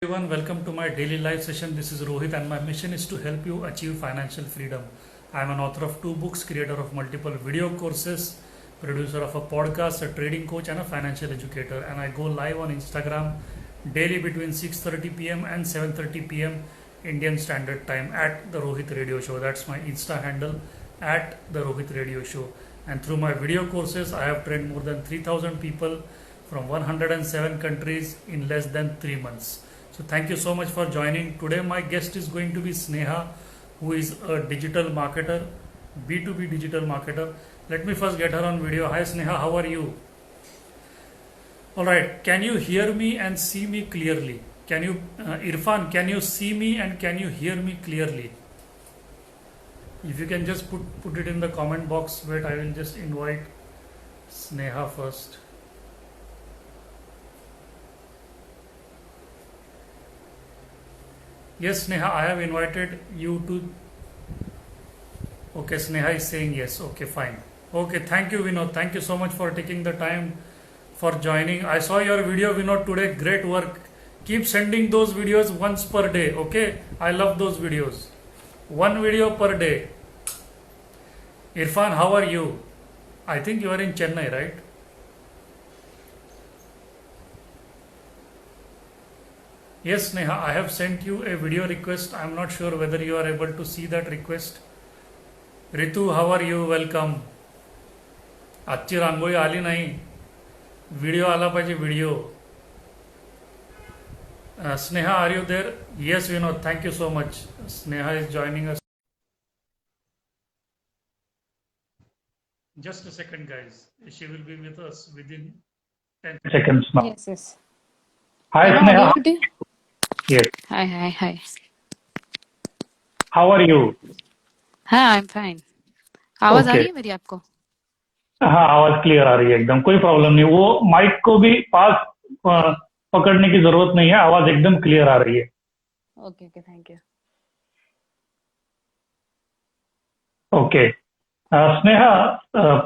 Everyone, welcome to my daily live session. This is Rohit, and my mission is to help you achieve financial freedom. I am an author of 2 books, creator of multiple video courses, producer of a podcast, a trading coach, and a financial educator. And I go live on Instagram daily between 6:30 p.m. and 7:30 p.m. Indian Standard Time at the Rohit Radio Show. That's my Insta handle at the Rohit Radio Show. And through my video courses, I have trained more than 3,000 people from 107 countries in less than 3 months. So thank you so much for joining. Today my guest is going to be Sneha, who is a digital marketer, B2B digital marketer. Let me first get her on video. Hi Sneha, how are you? Alright, can you hear me and see me clearly? Can you, Irfan, can you see me and can you hear me clearly? If you can just put it in the comment box. Wait, I will just invite Sneha first. Yes, Sneha, I have invited you to. Okay, Sneha is saying yes. Okay, fine. Okay, thank you, Vinod. Thank you so much for taking the time for joining. I saw your video, Vinod, today. Great work. Keep sending those videos once per day. Okay, I love those videos. One video per day. Irfan, how are you? I think you are in Chennai, right? Yes, Neha, I have sent you a video request. I am not sure whether you are able to see that request. Ritu, how are you? Welcome. आजची रांगोळी आली नाही. Video आला पाहिजे video. Sneha, are you there? Yes, Vinod, thank you so much. Sneha is joining us. Just a second, guys. She will be with us within 10 seconds now. Yes. Hi, Am I Sneha. audible to you? Yes. Hi. How are you? हाँ, I'm fine. आवाज आ Okay. रही है मेरी आपको? हाँ, आवाज clear आ रही है एकदम. कोई प्रॉब्लम नहीं. वो माइक को भी पास पकड़ने की जरूरत नहीं है. आवाज एकदम क्लियर आ रही है. Okay, thank you. Okay. Sneha,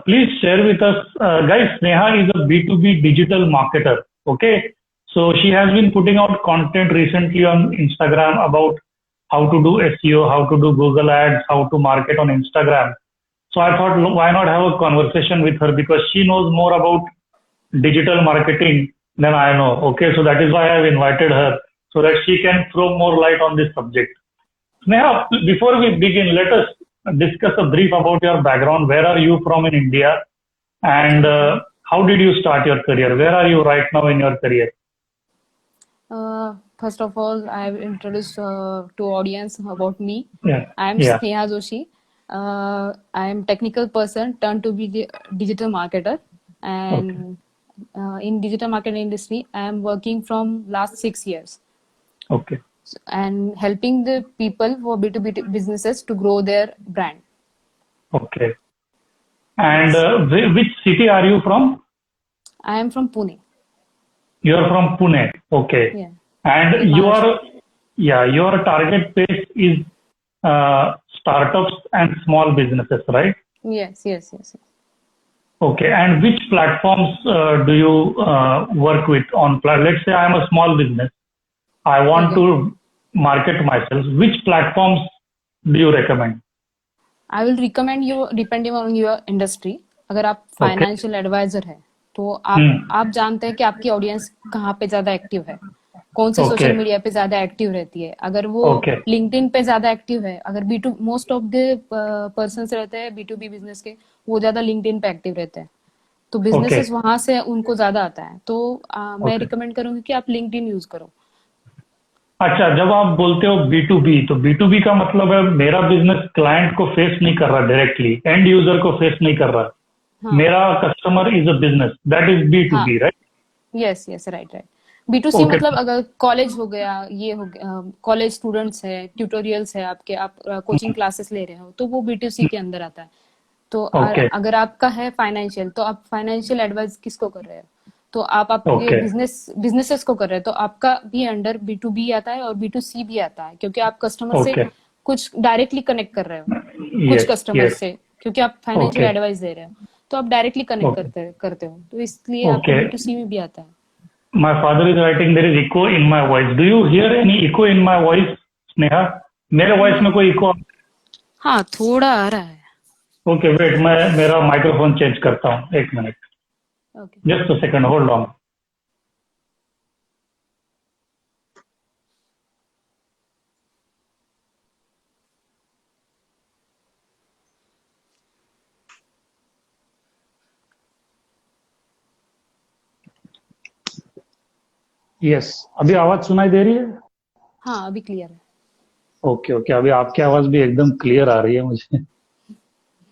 please share with us, guys. Sneha is a B2B digital marketer. Okay. So she has been putting out content recently on Instagram about how to do SEO, how to do Google Ads, how to market on Instagram. So I thought, why not have a conversation with her, because she knows more about digital marketing than I know. Okay, so that is why I have invited her, so that she can throw more light on this subject. Sneha, before we begin, let us discuss a brief about your background. Where are you from in India, and how did you start your career? Where are you right now in your career? First of all, I will introduce to audience about me. Yeah. I am Yeah. Sneha Joshi. I am technical person turned to be the digital marketer, and in digital marketing industry, I am working from last 6 years Okay. and helping the people for B2B businesses to grow their brand. Okay. And which city are you from? I am from Pune. You are from Pune. Okay. Yeah. And In your target base is startups and small businesses, right? Yes. Okay. And which platforms do you work with on? Let's say I am a small business. I want to market myself. Which platforms do you recommend? I will recommend you depending on your industry. अगर आप financial adviser है तो आप जानते हैं कि आपकी audience कहाँ पे ज्यादा एक्टिव है, कौन से सोशल मीडिया पे ज्यादा एक्टिव रहती है. अगर वो लिंक्डइन पे ज्यादा एक्टिव है, अगर मोस्ट ऑफ द पर्सन्स रहते हैं B2B बिजनेस के, वो ज्यादा लिंक्डइन पे एक्टिव रहते हैं, तो बिजनेसेस वहां से उनको ज्यादा आता है. तो मैं रिकमेंड करूंगी कि आप लिंक्डइन यूज करो. अच्छा, जब आप बोलते हो B2B, तो B2B का मतलब है मेरा बिजनेस क्लाइंट को फेस नहीं कर रहा डायरेक्टली, एंड यूजर को फेस नहीं कर रहा. मेरा customer is a business, that is B2B, right? Yes, right. B2C मतलब अगर कॉलेज हो गया, ये हो गया, कॉलेज स्टूडेंट्स है, ट्यूटोरियल्स है आपके, आप कोचिंग क्लासेस ले रहे हो, तो वो B2C के अंदर आता है. तो अगर आपका है फाइनेंशियल, तो आप फाइनेंशियल एडवाइस किसको कर रहे हो, तो आप आपके बिजनेसेस को कर रहे हैं, तो आपका भी अंडर B2B आता है और B2C भी आता है, क्योंकि आप कस्टमर से कुछ डायरेक्टली कनेक्ट कर रहे हो, कुछ कस्टमर से, क्योंकि आप फाइनेंशियल एडवाइस दे रहे हो, तो आप डायरेक्टली कनेक्ट करते हो, तो इसलिए आपको B2C में भी आता है. My father is writing there is echo in my voice. Do you hear any echo in my voice, Sneha? मेरे वॉइस में कोई इको? हाँ, थोड़ा आ रहा है। ओके वेट, मैं मेरा माइक्रोफोन चेंज करता हूँ, एक minute, okay. Just a second, hold on. Yes, अभी आवाज सुनाई दे रही है? हाँ, अभी क्लियर है। ओके ओके, अभी आपकी आवाज भी एकदम क्लियर आ रही है मुझे।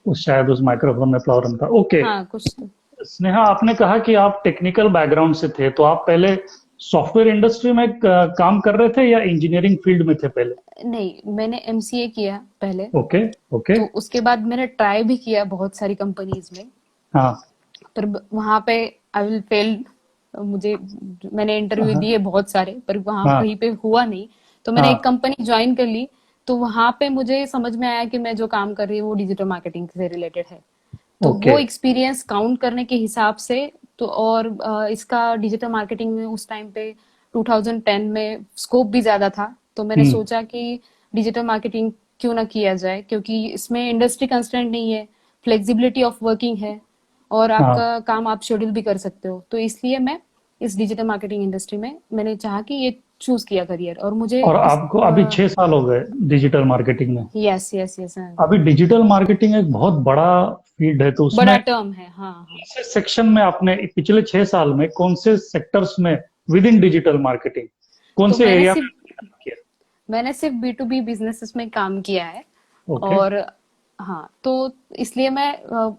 उस शायद उस माइक्रोफोन में प्रॉब्लम था। ओके हाँ, कुछ तो। स्नेहा, आपने कहा कि आप टेक्निकल बैकग्राउंड से थे, तो आप पहले सॉफ्टवेयर इंडस्ट्री में काम कर रहे थे या इंजीनियरिंग फील्ड में थे पहले? नहीं, मैंने एमसीए किया पहले। Okay okay. तो उसके बाद मैंने ट्राई भी किया बहुत सारी कंपनीज में, हाँ पर वहां पे आई विल फेल। मुझे मैंने इंटरव्यू हाँ दिए बहुत सारे, पर वहां हाँ कहीं पे हुआ नहीं। तो मैंने एक हाँ। कंपनी ज्वाइन कर ली। तो वहां पे मुझे समझ में आया कि मैं जो काम कर रही हूँ वो डिजिटल मार्केटिंग से रिलेटेड है। तो ओके वो एक्सपीरियंस काउंट करने के हिसाब से, तो और इसका डिजिटल मार्केटिंग में उस टाइम पे 2010 में स्कोप भी ज्यादा था। तो मैंने हम्म सोचा कि डिजिटल मार्केटिंग क्यों ना किया जाए, क्योंकि इसमें इंडस्ट्री कंस्ट्रेंट नहीं है, फ्लेक्सिबिलिटी ऑफ वर्किंग है, और हाँ। आपका काम आप शेड्यूल भी कर सकते हो। तो इसलिए मैं इस डिजिटल मार्केटिंग इंडस्ट्री में मैंने चाहा कि ये चूज किया करियर, और मुझे और इस आपको अभी 6 साल हो गए डिजिटल मार्केटिंग में? यस यस यस, अभी डिजिटल मार्केटिंग एक बहुत बड़ा फील्ड है, तो उसमें बड़ा टर्म है। हाँ हाँ। कौन से सेक्शन में आपने पिछले 6 साल में कौन से सेक्टर्स में विद इन डिजिटल मार्केटिंग कौन तो से एरिया में काम किया? मैंने सिर्फ बी टू बी बिजनेसेस में काम किया है। ओके। और हाँ, तो इसलिए मैं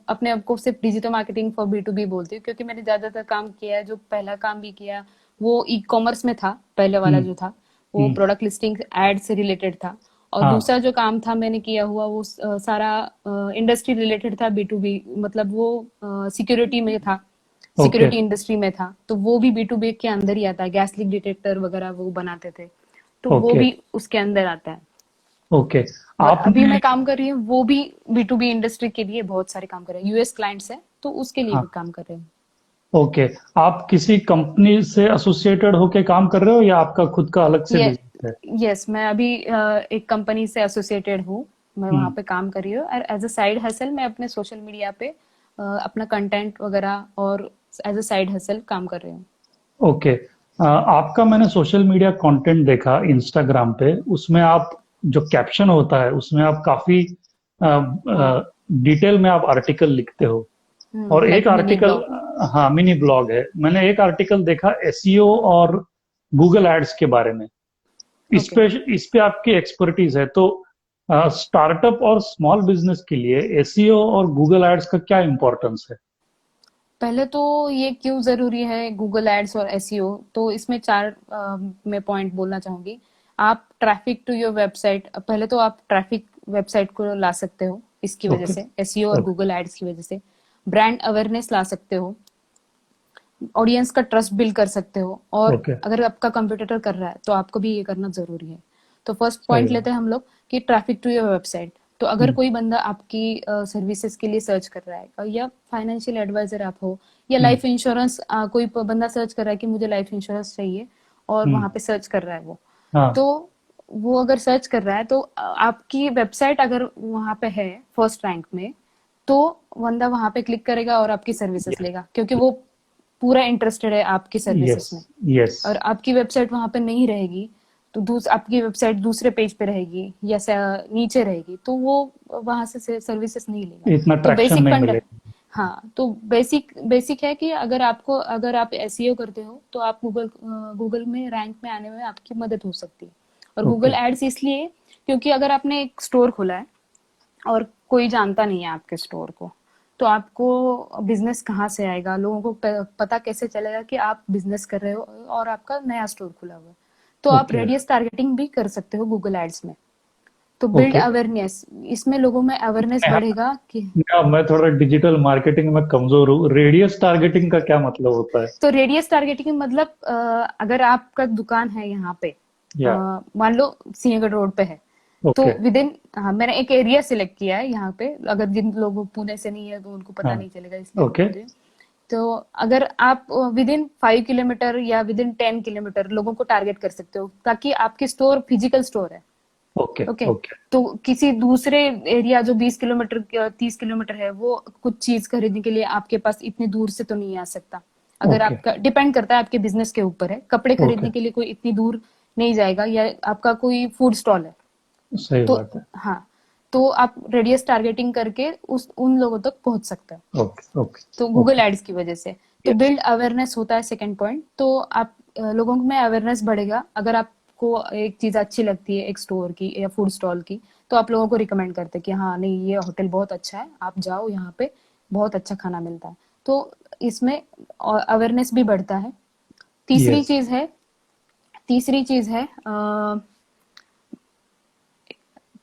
अपने आप को सिर्फ digital marketing for B to B बोलती हूँ, क्योंकि मैंने ज्यादातर काम किया है। जो पहला काम भी किया वो ई कॉमर्स में था। पहले वाला हम्म जो था वो हम्म। प्रोडक्ट लिस्टिंग एड से रिलेटेड था। और हाँ। दूसरा जो काम था मैंने किया हुआ वो सारा इंडस्ट्री रिलेटेड था, बी टू बी, मतलब वो सिक्योरिटी में था, ओके सिक्योरिटी इंडस्ट्री में था। तो वो भी बी टू बी के अंदर ही आता है। गैस लीक डिटेक्टर वगैरह वो बनाते थे, तो वो ओके भी उसके अंदर आता है। ओके। और अभी आपने मैं काम कर रही हूँ वो भी बी टू बी इंडस्ट्री के लिए बहुत सारे काम कर रहे हैं। यूएस क्लाइंट्स है तो उसके लिए भी हाँ। काम कर रहे हैं। ओके, आप किसी कंपनी से एसोसिएटेड होके काम कर रहे हो या आपका खुद का अलग से ये बिजनेस है? यस, मैं अभी एक कंपनी से एसोसिएटेड हूँ। मैं वहां हम्म। पे काम कर रही हूँ, और एज अ साइड हसल मैं अपने सोशल मीडिया पे अपना कंटेंट वगैरह और एज अ साइड हसल काम कर रही हूँ। ओके। आपका मैंने सोशल मीडिया कंटेंट देखा इंस्टाग्राम पे, उसमें आप जो कैप्शन होता है उसमें आप काफी हाँ। डिटेल में आप आर्टिकल लिखते हो। और एक लाइक मिनी आर्टिकल, ब्लॉग। हाँ मिनी ब्लॉग है, मैंने एक आर्टिकल देखा एसईओ और गूगल एड्स के बारे में। ओके। इस पे आपकी एक्सपर्टीज है, तो स्टार्टअप और स्मॉल बिजनेस के लिए एसईओ और गूगल एड्स का क्या इंपॉर्टेंस है? पहले तो ये क्यों जरूरी है गूगल एड्स और एसईओ, तो इसमें चार मैं पॉइंट बोलना चाहूंगी। आप ट्रैफिक टू योर वेबसाइट, पहले तो आप ट्रैफिक वेबसाइट को ला सकते हो इसकी वजह ओके से, एसईओ और गूगल एड्स की वजह से। ब्रांड अवेयरनेस ला सकते हो, ऑडियंस का ट्रस्ट बिल्ड कर सकते हो, और ओके। अगर आपका कंपटीटर कर रहा है तो आपको भी ये करना जरूरी है। तो फर्स्ट सही पॉइंट बात। लेते हैं हम लोग कि ट्रैफिक टू योर वेबसाइट। तो अगर हम्म कोई बंदा आपकी सर्विसेज के लिए सर्च कर रहा है, या फाइनेंशियल एडवाइजर आप हो, या हम्म लाइफ इंश्योरेंस, कोई बंदा सर्च कर रहा है कि मुझे लाइफ इंश्योरेंस चाहिए, और हम्म। वहां पे सर्च कर रहा है वो, हाँ। तो वो अगर सर्च कर रहा है तो आपकी वेबसाइट अगर वहां पे है फर्स्ट रैंक में, तो बंदा वहां पे क्लिक करेगा और आपकी सर्विसेज लेगा, क्योंकि वो पूरा इंटरेस्टेड है आपकी यस सर्विसेज में। यस। और आपकी वेबसाइट वहां पे नहीं रहेगी तो आपकी वेबसाइट दूसरे पेज पे रहेगी या नीचे रहेगी, तो वो वहां से सर्विसेस नहीं लेगा। इतना तो ट्रैक्शन बेसिक नहीं फंड, मिलेगा। हाँ, तो बेसिक बेसिक है कि अगर आप एसईओ करते हो तो आप गूगल में रैंक में आने में आपकी मदद हो सकती है। और ओके गूगल एड्स इसलिए क्योंकि अगर आपने एक स्टोर खोला है और कोई जानता नहीं है आपके स्टोर को, तो आपको बिजनेस कहाँ से आएगा, लोगों को पता कैसे चलेगा कि आप बिजनेस कर रहे हो और आपका नया स्टोर खुला हुआ है। तो आप ओके रेडियस टारगेटिंग भी कर सकते हो गूगल एड्स में। तो बिल्ड ओके। अवेयरनेस, इसमें लोगों में अवेयरनेस नेहा, बढ़ेगा कि, मैं थोड़ा डिजिटल मार्केटिंग में कमजोर हूँ, रेडियस टारगेटिंग का क्या मतलब होता है? तो रेडियस टारगेटिंग मतलब अगर आपका दुकान है यहाँ पे, या मान लो सिंहगढ़ रोड पे है, तो ओके। विद इन, हाँ, मैंने एक एरिया सिलेक्ट किया है यहाँ पे। अगर जिन लोगों पुणे से नहीं है तो उनको पता हाँ। नहीं चलेगा, इसलिए मैं ओके। बोल रही हूँ तो अगर आप विद इन 5 किलोमीटर या विद इन 10 किलोमीटर लोगों को टारगेट कर सकते हो, ताकि आपके स्टोर फिजिकल स्टोर है। ओके ओके, ओके तो किसी दूसरे एरिया जो 20 किलोमीटर 30 किलोमीटर है, वो कुछ चीज खरीदने के लिए आपके पास इतनी दूर से तो नहीं आ सकता। अगर ओके आपका डिपेंड करता है, आपके बिजनेस के ऊपर है। कपड़े ओके, खरीदने के लिए कोई इतनी दूर नहीं जाएगा, या आपका कोई फूड स्टॉल है सही तो बात है। हाँ, तो आप रेडियस टारगेटिंग करके उस उन लोगों तक पहुंच सकते हो। ओके ओके तो गूगल ओके, एड्स की वजह से तो यस, बिल्ड अवेयरनेस होता है सेकंड पॉइंट। तो आप लोगों में अवेयरनेस बढ़ेगा। अगर आपको एक चीज अच्छी लगती है एक स्टोर की या फूड स्टॉल की, तो आप लोगों को रिकमेंड करते हैं कि हाँ नहीं, ये होटल बहुत अच्छा है, आप जाओ, यहाँ पे बहुत अच्छा खाना मिलता है। तो इसमें अवेयरनेस भी बढ़ता है। तीसरी यस, चीज है तीसरी चीज है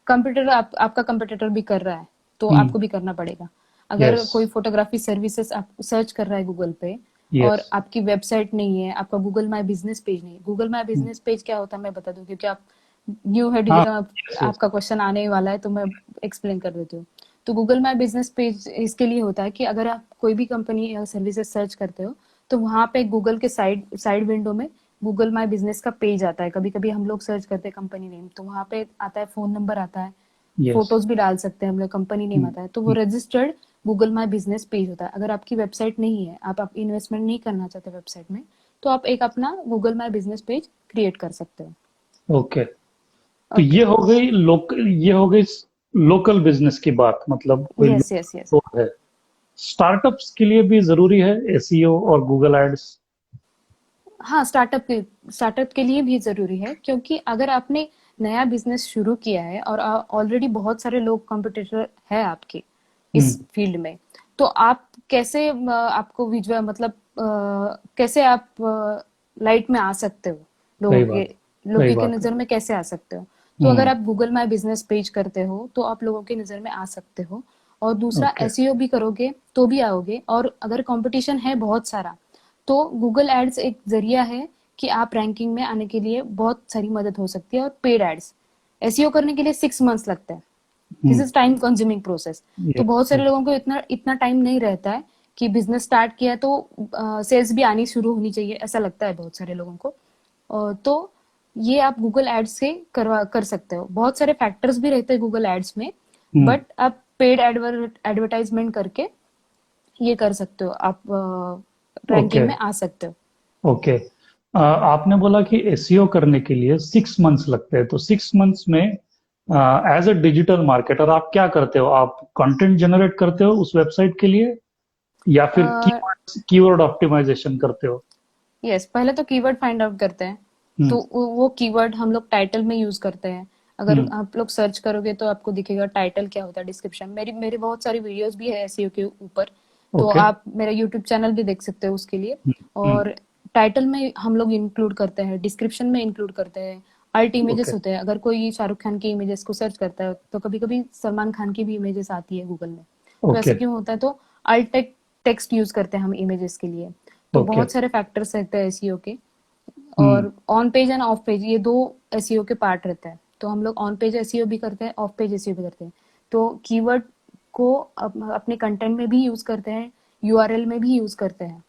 कंप्यूटर आपका कंपटीटर भी कर रहा है, तो आपको भी करना पड़ेगा। अगर यस, कोई फोटोग्राफी सर्विसेज आप सर्च कर रहा है गूगल पे, यस, और आपकी वेबसाइट नहीं है, आपका गूगल माई बिजनेस पेज नहीं है। गूगल माई बिजनेस पेज क्या होता है मैं बता दूं, क्योंकि आप न्यू है हाँ, डिजिटल, यस यस, आपका क्वेश्चन आने वाला है, तो मैं एक्सप्लेन कर देती हूँ। तो गूगल माई बिजनेस पेज इसके लिए होता है कि अगर आप कोई भी कंपनी या सर्विसेज सर्च करते हो, तो वहां पे गूगल के साइड साइड विंडो में गूगल माई बिजनेस का पेज आता है। कभी कभी हम लोग सर्च करते हैं कंपनी नेम, तो वहां पे आता है, फोन नंबर आता है, यस, फोटोज भी डाल सकते हैं हम लोग, कंपनी नेम आता है। तो वो registered Google my business page होता है। अगर आपकी वेबसाइट नहीं है, आप इन्वेस्टमेंट नहीं करना चाहते वेबसाइट में, तो आप एक अपना Google my business page create कर सकते हो। ओके। तो ओके, ये हो गई लोकल बिजनेस की बात, मतलब कोई yes local yes yes. Store है। स्टार्टअप्स के लिए भी जरूरी है एसईओ और गूगल एड्स? हाँ, स्टार्टअप के लिए भी जरूरी है, क्योंकि अगर आपने नया बिजनेस शुरू किया है और ऑलरेडी बहुत सारे लोग कंपटीटर है आपके इस हम्म, फील्ड में, तो आप कैसे आपको विजुअल मतलब कैसे आप लाइट में आ सकते हो, सही लोगों के बात, सही लोगों की बात है। नजर में कैसे आ सकते हो। तो अगर हम्म, आप गूगल माई बिजनेस पेज करते हो, तो आप लोगों की नजर में आ सकते हो। और दूसरा, ओके, एसईओ भी करोगे तो भी आओगे। और अगर कंपटीशन है बहुत सारा, तो गूगल एड्स एक जरिया है कि आप रैंकिंग में आने के लिए बहुत सारी मदद हो सकती है। और पेड एड्स एसईओ करने के लिए 6 मंथ्स लगता है। This hmm, is time consuming process. तो यस बहुत सारे यस, लोगों को इतना इतना टाइम नहीं रहता है कि बिजनेस स्टार्ट किया तो सेल्स भी आनी शुरू होनी चाहिए, ऐसा लगता है बहुत सारे लोगों को। तो ये आप गूगल एड्स से कर सकते हो। बहुत सारे फैक्टर्स भी रहते हैं गूगल एड्स में, हम्म, बट आप पेड एडवर्टाइजमेंट करके ये कर सकते हो, आप ओके रैंकिंग में आ सकते हो। ओके। आपने बोला कि एसईओ करने के लिए 6 मंथ्स लगते हैं, तो 6 मंथ्स में एज अ डिजिटल मार्केटर आप क्या करते हो? आप कंटेंट जनरेट करते हो उस वेबसाइट के लिए, या फिर कीवर्ड ऑप्टिमाइजेशन करते हो? यस, पहले तो कीवर्ड फाइंड आउट करते हैं। तो हम्म, वो कीवर्ड हम लोग टाइटल में यूज करते हैं। अगर हम्म, आप लोग सर्च करोगे तो आपको दिखेगा टाइटल क्या होता है, डिस्क्रिप्शन। मेरी मेरी बहुत सारी वीडियोस भी है एसईओ के ऊपर, तो ओके, आप मेरा यूट्यूब चैनल भी देख सकते हो उसके लिए। हम्म, और टाइटल में हम लोग इंक्लूड करते हैं, डिस्क्रिप्शन में इंक्लूड करते हैं, अल्ट ओके, इमेजेस होते हैं। अगर कोई शाहरुख खान की इमेजेस को सर्च करता है, तो कभी कभी सलमान खान की भी इमेजेस आती है गूगल में। तो ओके, ऐसा क्यों होता है? तो अल्ट टेक्स्ट यूज करते हैं हम इमेजेस के लिए। तो ओके, बहुत सारे फैक्टर्स रहते हैं एसईओ के। हम्म, और on page end of page, ये दो एसईओ के पार्ट रहता है। तो हम लोग ऑन पेज एसईओ भी करते हैं, ऑफ पेज एसईओ भी करते हैं। तो कीवर्ड को अपने कंटेंट में भी यूज करते हैं, यूआरएल में भी यूज करते हैं।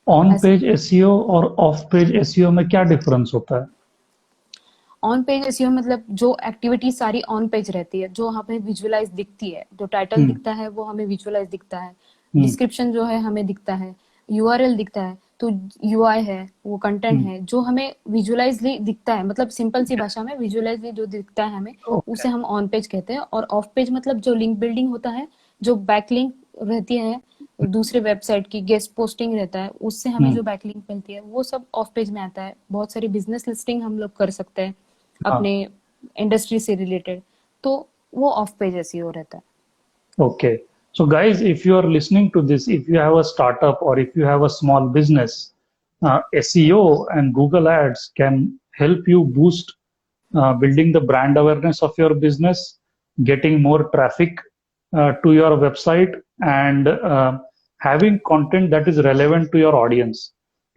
ऑन ऐसा पेज एसईओ और ऑफ पेज एसईओ में क्या डिफरेंस होता है? ऑन पेज एसईओ मतलब जो एक्टिविटी सारी ऑन पेज रहती है, जो हमें विजुअलाइज दिखती है, जो टाइटल हम्म, दिखता है वो हमें विजुअलाइज दिखता है, हम्म, डिस्क्रिप्शन जो है हमें दिखता है, यूआरएल दिखता है। तो यूआई है, वो कंटेंट हम्म, है जो हमें विजुअलाइजली दिखता है, मतलब सिंपल सी भाषा में विजुअलाइजली जो दिखता है हमें, ओके, उसे हम ऑन पेज कहते हैं। और ऑफ पेज मतलब जो लिंक बिल्डिंग होता है, जो बैकलिंक रहती है दूसरे वेबसाइट की, गेस्ट पोस्टिंग रहता है, उससे हमें हम्म, जो बैकलिंक मिलती है, वो सब ऑफ पेज में आता है। बहुत सारी बिजनेस लिस्टिंग हम लोग कर सकते हैं हाँ, अपने इंडस्ट्री से रिलेटेड, तो वो ऑफ पेज एसईओ रहता है। okay. So guys, if you are listening to this, if you have a startup or if you have a small business, SEO and Google Ads can help you boost building the brand awareness of your business, getting more traffic to your website, and having content that is relevant to your audience.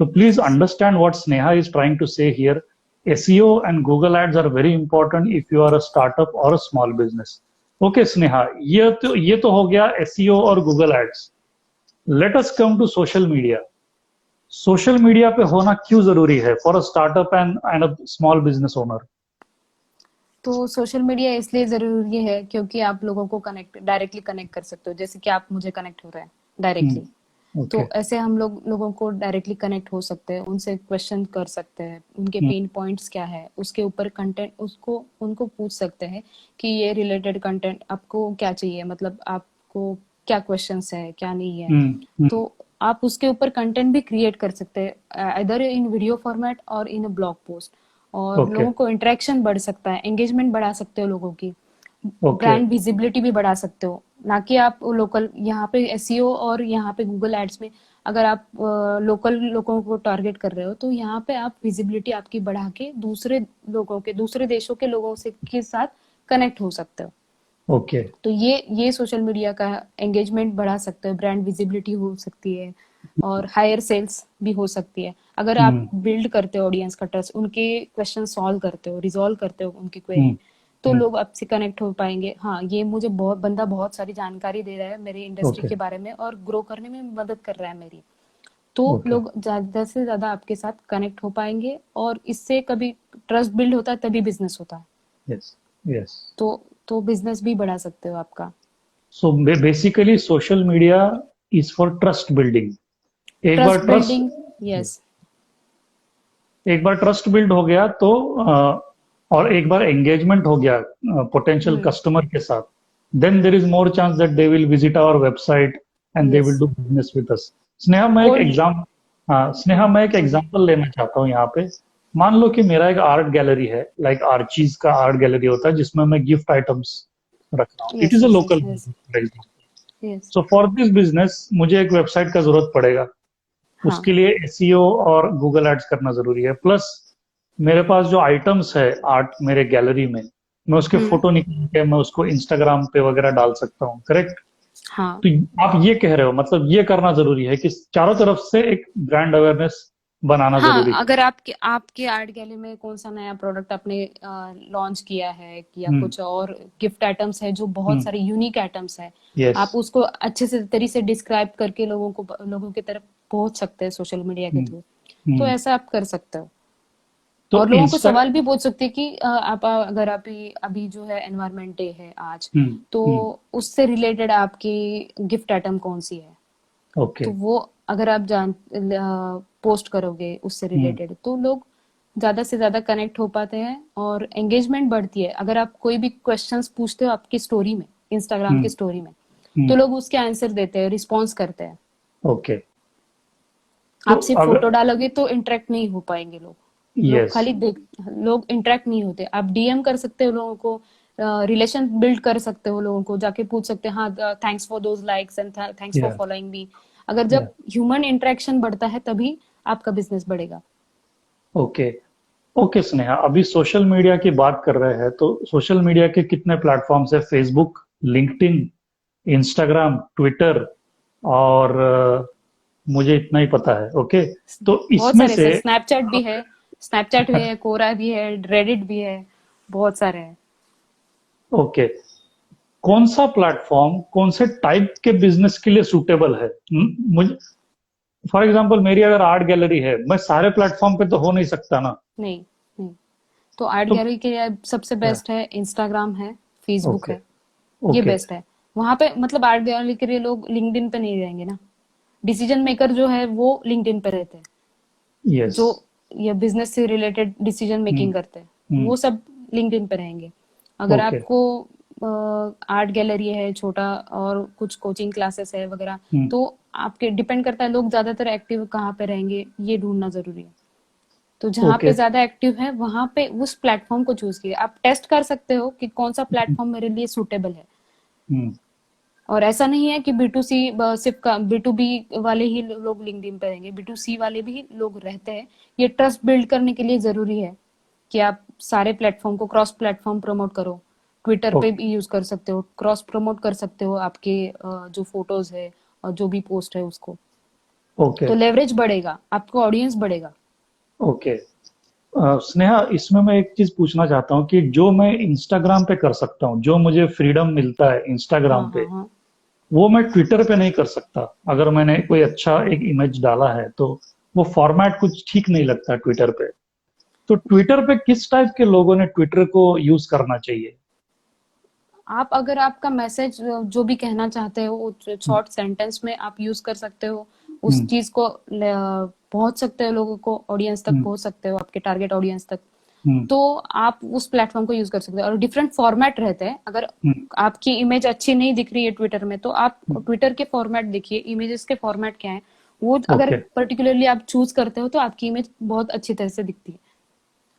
So please understand what Sneha is trying to say here. SEO and Google Ads are very important if you are a startup or a small business. Okay Sneha, ये तो हो गया SEO और Google ads. Let us come to social media. Social media पे होना क्यों जरूरी है for a startup and a small business owner? तो सोशल मीडिया इसलिए जरूरी है क्योंकि आप लोगों को डायरेक्टली कनेक्ट कर सकते हो, जैसे कि आप मुझे कनेक्ट हो रहे हैं डायरेक्टली। ओके। तो ऐसे हम लोगों को डायरेक्टली कनेक्ट हो सकते हैं, उनसे क्वेश्चन कर सकते हैं, उनके पेन पॉइंट्स क्या है, उसके ऊपर कंटेंट उसको उनको पूछ सकते हैं कि ये रिलेटेड कंटेंट आपको क्या चाहिए, मतलब आपको क्या क्वेश्चंस है, क्या नहीं है। तो आप उसके ऊपर कंटेंट भी क्रिएट कर सकते हैं, इधर इन वीडियो फॉर्मेट और इन ब्लॉग पोस्ट। और ओके। लोगों को इंटरेक्शन बढ़ सकता है, एंगेजमेंट बढ़ा सकते हो लोगों की, ओके। ब्रांड विजिबिलिटी भी बढ़ा सकते हो। ना कि आप लोकल यहाँ पे एसईओ और यहाँ पे गूगल एड्स में अगर आप लोकल लोगों को टारगेट कर रहे हो, तो यहाँ पे आप विजिबिलिटी आपकी बढ़ा के दूसरे देशों के लोगों से के साथ कनेक्ट हो सकते हो। ओके। तो ये सोशल मीडिया का एंगेजमेंट बढ़ा सकते हो, ब्रांड विजिबिलिटी हो सकती है और हायर सेल्स भी हो सकती है। अगर आप बिल्ड करते हो ऑडियंस का ट्रस्ट, उनके क्वेश्चन सॉल्व करते हो, रिजॉल्व करते हो उनकी क्वेरी, तो लोग आपसे कनेक्ट हो पाएंगे। हाँ, ये मुझे बहुत सारी जानकारी दे रहा है मेरी इंडस्ट्री ओके। के बारे में और ग्रो करने में मदद कर रहा है मेरी। तो ओके। लोग ज्यादा से ज्यादा आपके साथ कनेक्ट हो पाएंगे और इससे कभी ट्रस्ट बिल्ड होता है तभी बिजनेस होता है। यस। यस। तो बिजनेस भी बढ़ा सकते हो आपका। So basically social media is for trust building. एक बार ट्रस्ट ट्रस्ट बिल्डिंग, यस। एक बार ट्रस्ट बिल्ड हो गया तो और एक बार एंगेजमेंट हो गया पोटेंशियल कस्टमर के साथ, then there is more chance that they will visit our website and they yes. Will do business with us. Sneha मैं एक कोल्ड। एग्जाम हाँ स्नेहा मैं एक बोलिए। एग्जांपल लेना चाहता हूँ यहाँ पे। मान लो कि मेरा एक आर्ट गैलरी है, लाइक आर्चीज का आर्ट गैलरी होता है जिसमें मैं गिफ्ट आइटम्स रख रहा हूँ। It yes is a yes local yes business. Yes. So for this business मुझे एक वेबसाइट का जरूरत पड़ेगा। हाँ। उसके लिए एसईओ और गूगल एड्स करना जरूरी है। प्लस मेरे पास जो आइटम्स है आर्ट मेरे गैलरी में, मैं उसके फोटो निकाल के मैं उसको इंस्टाग्राम पे वगैरह डाल सकता हूँ, करेक्ट? हाँ। तो आप ये कह रहे हो, मतलब ये करना जरूरी है कि चारों तरफ से एक ब्रांड अवेयरनेस बनाना हाँ, जरूरी है। अगर आपके आपके आर्ट गैलरी में कौन सा नया प्रोडक्ट आपने लॉन्च किया है या हम्म। कुछ और गिफ्ट आइटम्स है जो बहुत हम्म। सारे यूनिक आइटम्स है, यस। आप उसको अच्छे से तरीके से डिस्क्राइब करके लोगों की तरफ पहुंच सकते हैं सोशल मीडिया के हम्म। थ्रू। तो हम्म। ऐसा आप कर सकते हो। तो और लोगों को इंस्टा सवाल भी पूछ सकते हैं कि आप अगर अभी अभी जो है एनवायरनमेंट डे है आज, हम्म। तो हम्म। उससे रिलेटेड आपकी गिफ्ट आइटम कौन सी है। ओके। तो वो अगर आप पोस्ट करोगे उससे हम्म। रिलेटेड, तो लोग ज्यादा से ज्यादा कनेक्ट हो पाते हैं और एंगेजमेंट बढ़ती है। अगर आप कोई भी क्वेश्चंस पूछते हो आपकी स्टोरी में, इंस्टाग्राम की हम्म। स्टोरी में, तो हम्म। लोग उसके आंसर देते हैं, रिस्पॉन्स करते हैं। ओके। तो आप सिर्फ अगर फोटो डालोगे तो इंटरेक्ट नहीं हो पाएंगे लोग। लोग यस। खाली देख लोग इंटरेक्ट नहीं होते। आप डीएम कर सकते हो लोगों को, रिलेशन बिल्ड कर सकते हो, लोगों को जाके पूछ सकते हैं, हाँ thanks for those likes and thanks for या फॉलोइंग मी। अगर या जब ह्यूमन इंटरेक्शन बढ़ता है तभी आपका बिजनेस बढ़ेगा। ओके। ओके स्नेहा, अभी सोशल मीडिया की बात कर रहे हैं तो सोशल मीडिया के कितने प्लेटफॉर्म्स है? फेसबुक, लिंक्डइन, इंस्टाग्राम, ट्विटर और मुझे इतना ही पता है। ओके। तो बहुत इसमें सारे से सर, स्नैपचैट भी है, स्नैपचैट भी है, कोरा भी है, रेडिट भी है, बहुत सारे हैं। ओके, कौन सा प्लेटफॉर्म कौन से टाइप के बिजनेस के लिए सूटेबल है? मुझे फॉर एग्जांपल मेरी अगर आर्ट गैलरी है, मैं सारे प्लेटफॉर्म पे तो हो नहीं सकता ना। नहीं नहीं। तो आर्ट तो गैलरी के लिए सबसे बेस्ट है इंस्टाग्राम है, फेसबुक ओके। है। ये ओके। बेस्ट है। वहां पे मतलब आर्ट गैलरी के लिए लोग लिंक्डइन पे नहीं रहेंगे ना। डिसीजन मेकर जो है वो लिंक्डइन पे रहते हैं, यस। जो ये बिजनेस से रिलेटेड डिसीजन मेकिंग करते हैं, हम्म। वो सब लिंक्डइन पे रहेंगे। अगर ओके। आपको आर्ट गैलरी है छोटा और कुछ कोचिंग क्लासेस है वगैरह, हम्म। तो आपके डिपेंड करता है लोग ज्यादातर एक्टिव कहाँ पे रहेंगे, ये ढूंढना जरूरी है। तो जहाँ ओके। पे ज्यादा एक्टिव है वहां पे उस प्लेटफॉर्म को चूज कीजिए। आप टेस्ट कर सकते हो कि कौन सा प्लेटफॉर्म मेरे लिए सूटेबल है। हम्म। और ऐसा नहीं है कि B2C सिर्फ का B2B वाले ही लोग लिंक्डइन पे रहेंगे, B2C वाले भी लोग रहते हैं। ये ट्रस्ट बिल्ड करने के लिए जरूरी है कि आप सारे प्लेटफॉर्म को क्रॉस प्लेटफॉर्म प्रमोट करो। ट्विटर पे भी यूज कर सकते हो, क्रॉस प्रमोट कर सकते हो आपके जो फोटोज है और जो भी पोस्ट है उसको। ओके। तो लेवरेज बढ़ेगा, आपको ऑडियंस बढ़ेगा। ओके। स्नेहा, इसमें मैं एक चीज पूछना चाहता हूँ कि जो मैं इंस्टाग्राम पे कर सकता हूँ, जो मुझे फ्रीडम मिलता है हाँ इंस्टाग्राम हाँ पे, हाँ। वो मैं ट्विटर पे नहीं कर सकता। अगर मैंने कोई अच्छा एक इमेज डाला है तो वो फॉर्मेट कुछ ठीक नहीं लगता ट्विटर पे। तो ट्विटर पे किस टाइप के लोगों ने ट्विटर को यूज करना चाहिए? आप अगर आपका मैसेज जो भी कहना चाहते हो वो शॉर्ट सेंटेंस में आप यूज कर सकते हो, उस हम्म, चीज को पहुंच सकते हो, लोगों को, ऑडियंस तक हम्म, पहुंच सकते हो, आपके टारगेट ऑडियंस तक। हम्म, तो आप उस प्लेटफॉर्म को यूज कर सकते हो। और डिफरेंट फॉर्मेट रहते हैं। अगर हम्म, आपकी इमेज अच्छी नहीं दिख रही है ट्विटर में, तो आप हम्म, ट्विटर के फॉर्मेट देखिए, इमेजेस के फॉर्मेट क्या है, वो अगर ओके। पर्टिकुलरली आप चूज करते हो तो आपकी इमेज बहुत अच्छी तरह से दिखती है।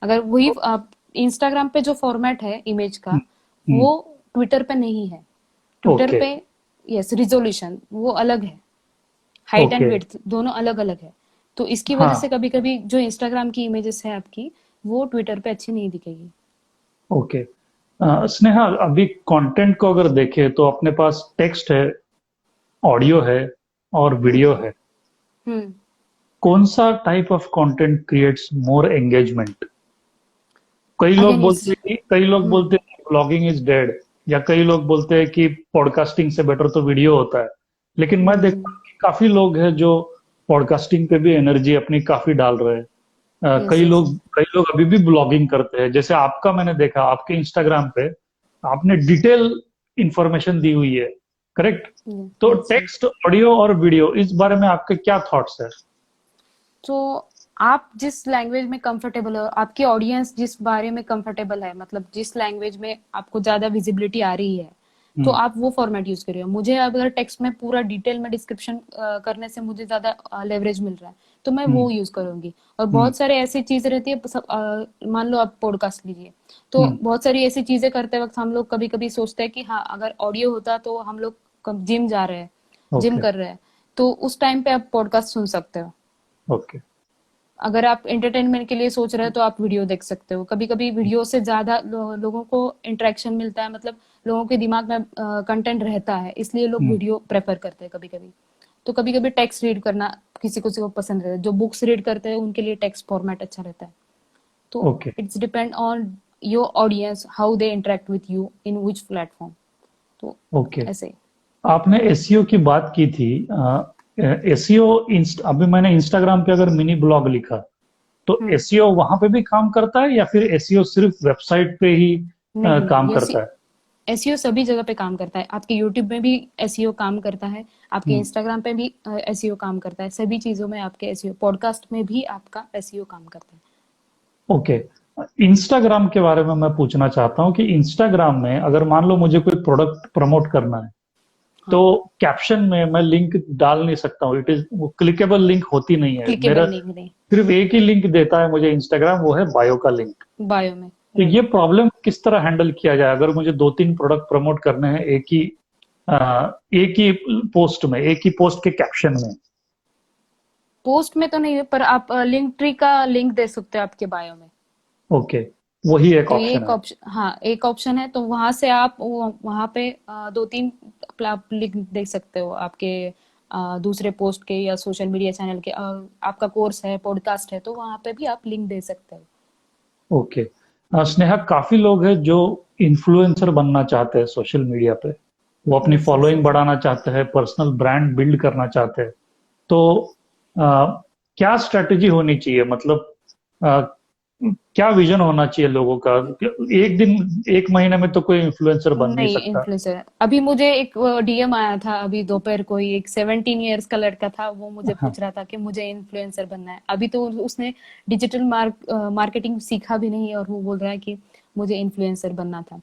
अगर वही आप इंस्टाग्राम पे जो फॉर्मेट है इमेज का, हम्म, हम्म, वो ट्विटर पे नहीं है। Twitter okay. पे यस, रिजोल्यूशन वो अलग है, हाइट एंड ओके। विड्थ दोनों अलग अलग है। तो इसकी वजह से हाँ। कभी कभी जो इंस्टाग्राम की इमेजेस है आपकी, वो ट्विटर पे अच्छी नहीं दिखेगी। ओके। स्नेहा, अभी कंटेंट को अगर देखें तो अपने पास टेक्स्ट है, ऑडियो है और हम्म। वीडियो है। हम्म। कौन सा type of content creates more engagement? Again इस कई लोग हम्म। बोलते हैं ब्लॉगिंग इज डेड, या कई लोग बोलते हैं कि पॉडकास्टिंग से बेटर तो वीडियो होता है। लेकिन मैं देखता हम्म। हूँ कि काफी लोग हैं जो पॉडकास्टिंग पे भी एनर्जी अपनी काफी डाल रहे हैं। Yes yes yes. कई लोग अभी भी ब्लॉगिंग करते हैं। जैसे आपका मैंने देखा आपके इंस्टाग्राम पे, आपने डिटेल इंफॉर्मेशन दी हुई है, करेक्ट? तो यस यस। टेक्स्ट, ऑडियो और वीडियो, इस बारे में आपके क्या थॉट्स है? तो आप जिस लैंग्वेज में कंफर्टेबल हो, आपकी ऑडियंस जिस बारे में कंफर्टेबल है, मतलब जिस लैंग्वेज में आपको ज्यादा विजिबिलिटी आ रही है, तो हम्म, आप वो फॉर्मेट यूज करिए। मुझे अगर टेक्स्ट में पूरा डिटेल में डिस्क्रिप्शन करने से मुझे ज्यादा लेवरेज मिल रहा है, तो मैं हम्म, वो यूज करूंगी। और हम्म, बहुत सारे ऐसी चीजें रहती है, मान लो आप पॉडकास्ट लीजिए, तो हम्म, बहुत सारी ऐसी चीजें करते वक्त हम लोग कभी कभी सोचते हैं कि हाँ, अगर ऑडियो होता तो हम लोग जिम जा रहे हैं, जिम ओके। कर रहे हैं, तो उस टाइम पे आप पॉडकास्ट सुन सकते हो। ओके। अगर आप एंटरटेनमेंट के लिए सोच रहे हो तो आप वीडियो देख सकते हो। कभी कभी वीडियो से ज्यादा लोगों को इंटरेक्शन मिलता है, मतलब लोगों के दिमाग में कंटेंट रहता है, इसलिए लोग हम्म, वीडियो प्रेफर करते हैं कभी कभी। तो कभी कभी टेक्स्ट रीड करना किसी को पसंद रहता है। जो बुक्स रीड करते हैं उनके लिए टेक्स्ट फॉर्मेट अच्छा रहता है। तो okay. It's depend on your audience, how they interact with you in which platform. तो ओके। ऐसे। आपने एसईओ की बात की थी। एसईओ, अभी मैंने इंस्टाग्राम पे अगर मिनी ब्लॉग लिखा तो हम्म। एसईओ वहां पे भी काम करता है, या फिर एसईओ सिर्फ वेबसाइट पे ही नहीं काम नहीं, ये करता है? एसईओ सभी जगह पे काम करता है। आपके यूट्यूब में भी एसईओ काम करता है, आपके हम्म, इंस्टाग्राम पे भी एसईओ काम करता है। सभी चीजों में आपके एसईओ, पॉडकास्ट में भी आपका एसईओ काम करता है। ओके। इंस्टाग्राम के बारे में मैं पूछना चाहता हूँ कि इंस्टाग्राम में अगर मान लो मुझे कोई प्रोडक्ट प्रमोट करना है, तो हाँ। कैप्शन में मैं लिंक डाल नहीं सकता हूँ। इट इज, वो क्लिकेबल लिंक होती नहीं है क्लिकेबल मेरा। लिंक नहीं। सिर्फ एक ही लिंक देता है मुझे इंस्टाग्राम, वो है बायो का लिंक। बायो में, तो राइट। ये प्रॉब्लम किस तरह हैंडल किया जाए अगर मुझे दो तीन प्रोडक्ट प्रमोट करने हैं एक ही पोस्ट में, एक ही पोस्ट के कैप्शन में? पोस्ट में तो नहीं है, पर आप लिंक ट्री का लिंक दे सकते हो आपके बायो में। ओके, वही एक तो ये ऑप्शन एक है। ऑप्शन, हाँ, एक ऑप्शन है। तो वहां से आप वहां पे दो तीन आप लिंक देख सकते हो आपके दूसरे पोस्ट के या सोशल मीडिया चैनल के। आपका कोर्स है, पॉडकास्ट है, तो वहां पे भी आप लिंक दे सकते हो। ओके। स्नेहा, काफी लोग हैं जो इन्फ्लुएंसर बनना चाहते हैं सोशल मीडिया पे। वो अपनी यस यस फॉलोइंग यस। बढ़ाना चाहते हैं, पर्सनल ब्रांड बिल्ड करना चाहते हैं। तो आ, क्या स्ट्रेटेजी होनी चाहिए? मतलब आ, क्या विजन होना चाहिए लोगों का? एक दिन, एक महीने में तो कोई इन्फ्लुएंसर बन नहीं नहीं, सकता। इन्फ्लुएंसर, अभी मुझे एक डीएम आया था अभी दोपहर को ही, एक 17 ईयर्स का लड़का था, वो मुझे हाँ, पूछ रहा था कि मुझे इन्फ्लुएंसर बनना है। अभी तो उसने डिजिटल मार्केटिंग सीखा भी नहीं, और वो बोल रहा है कि मुझे इन्फ्लुएंसर बनना था।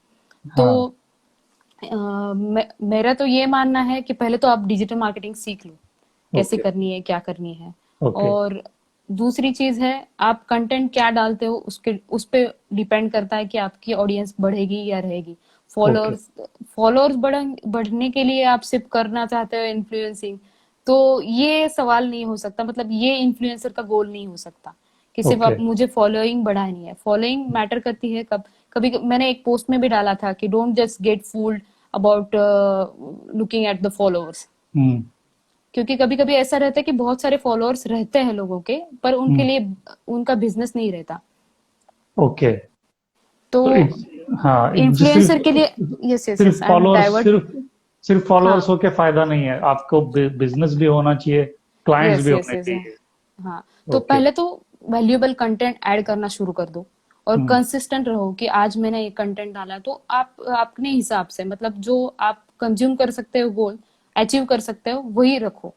तो हाँ। मेरा तो ये मानना है कि पहले तो आप डिजिटल मार्केटिंग सीख लो, कैसे ओके। करनी है, क्या करनी है। ओके। और दूसरी चीज है, आप कंटेंट क्या डालते हो, उसके उस पे डिपेंड करता है कि आपकी ऑडियंस बढ़ेगी या रहेगी। ओके। फॉलोअर्स फॉलोअर्स बढ़ने के लिए आप सिर्फ करना चाहते हो इन्फ्लुएंसिंग, तो ये सवाल नहीं हो सकता। मतलब ये इन्फ्लुएंसर का गोल नहीं हो सकता कि सिर्फ ओके। आप मुझे फॉलोइंग बढ़ानी है। फॉलोइंग मैटर करती है कब, कभी मैंने एक पोस्ट में भी डाला था कि don't just get fooled about looking at the followers. Hmm, क्योंकि कभी कभी ऐसा रहता है कि बहुत सारे फॉलोअर्स रहते हैं लोगों के, पर उनके हम्म, लिए उनका बिजनेस नहीं रहता। ओके। तो तो इट्स, हाँ, इन्फ्लुएंसर के लिए, यस यस सिर्फ yes, I am followers, divert. सिर्फ सिर्फ फॉलोअर्स हाँ, होके फायदा नहीं है, आपको बिजनेस भी होना चाहिए, क्लाइंट्स यस भी यस होने यस। चाहिए। हाँ, तो ओके। पहले तो वैल्यूएबल कंटेंट ऐड करना शुरू कर दो और हम्म। कंसिस्टेंट रहो कि आज मैंने ये कंटेंट डाला है, तो आप अपने हिसाब से मतलब जो आप कंज्यूम कर सकते हो, गोल अचीव कर सकते हो वही रखो,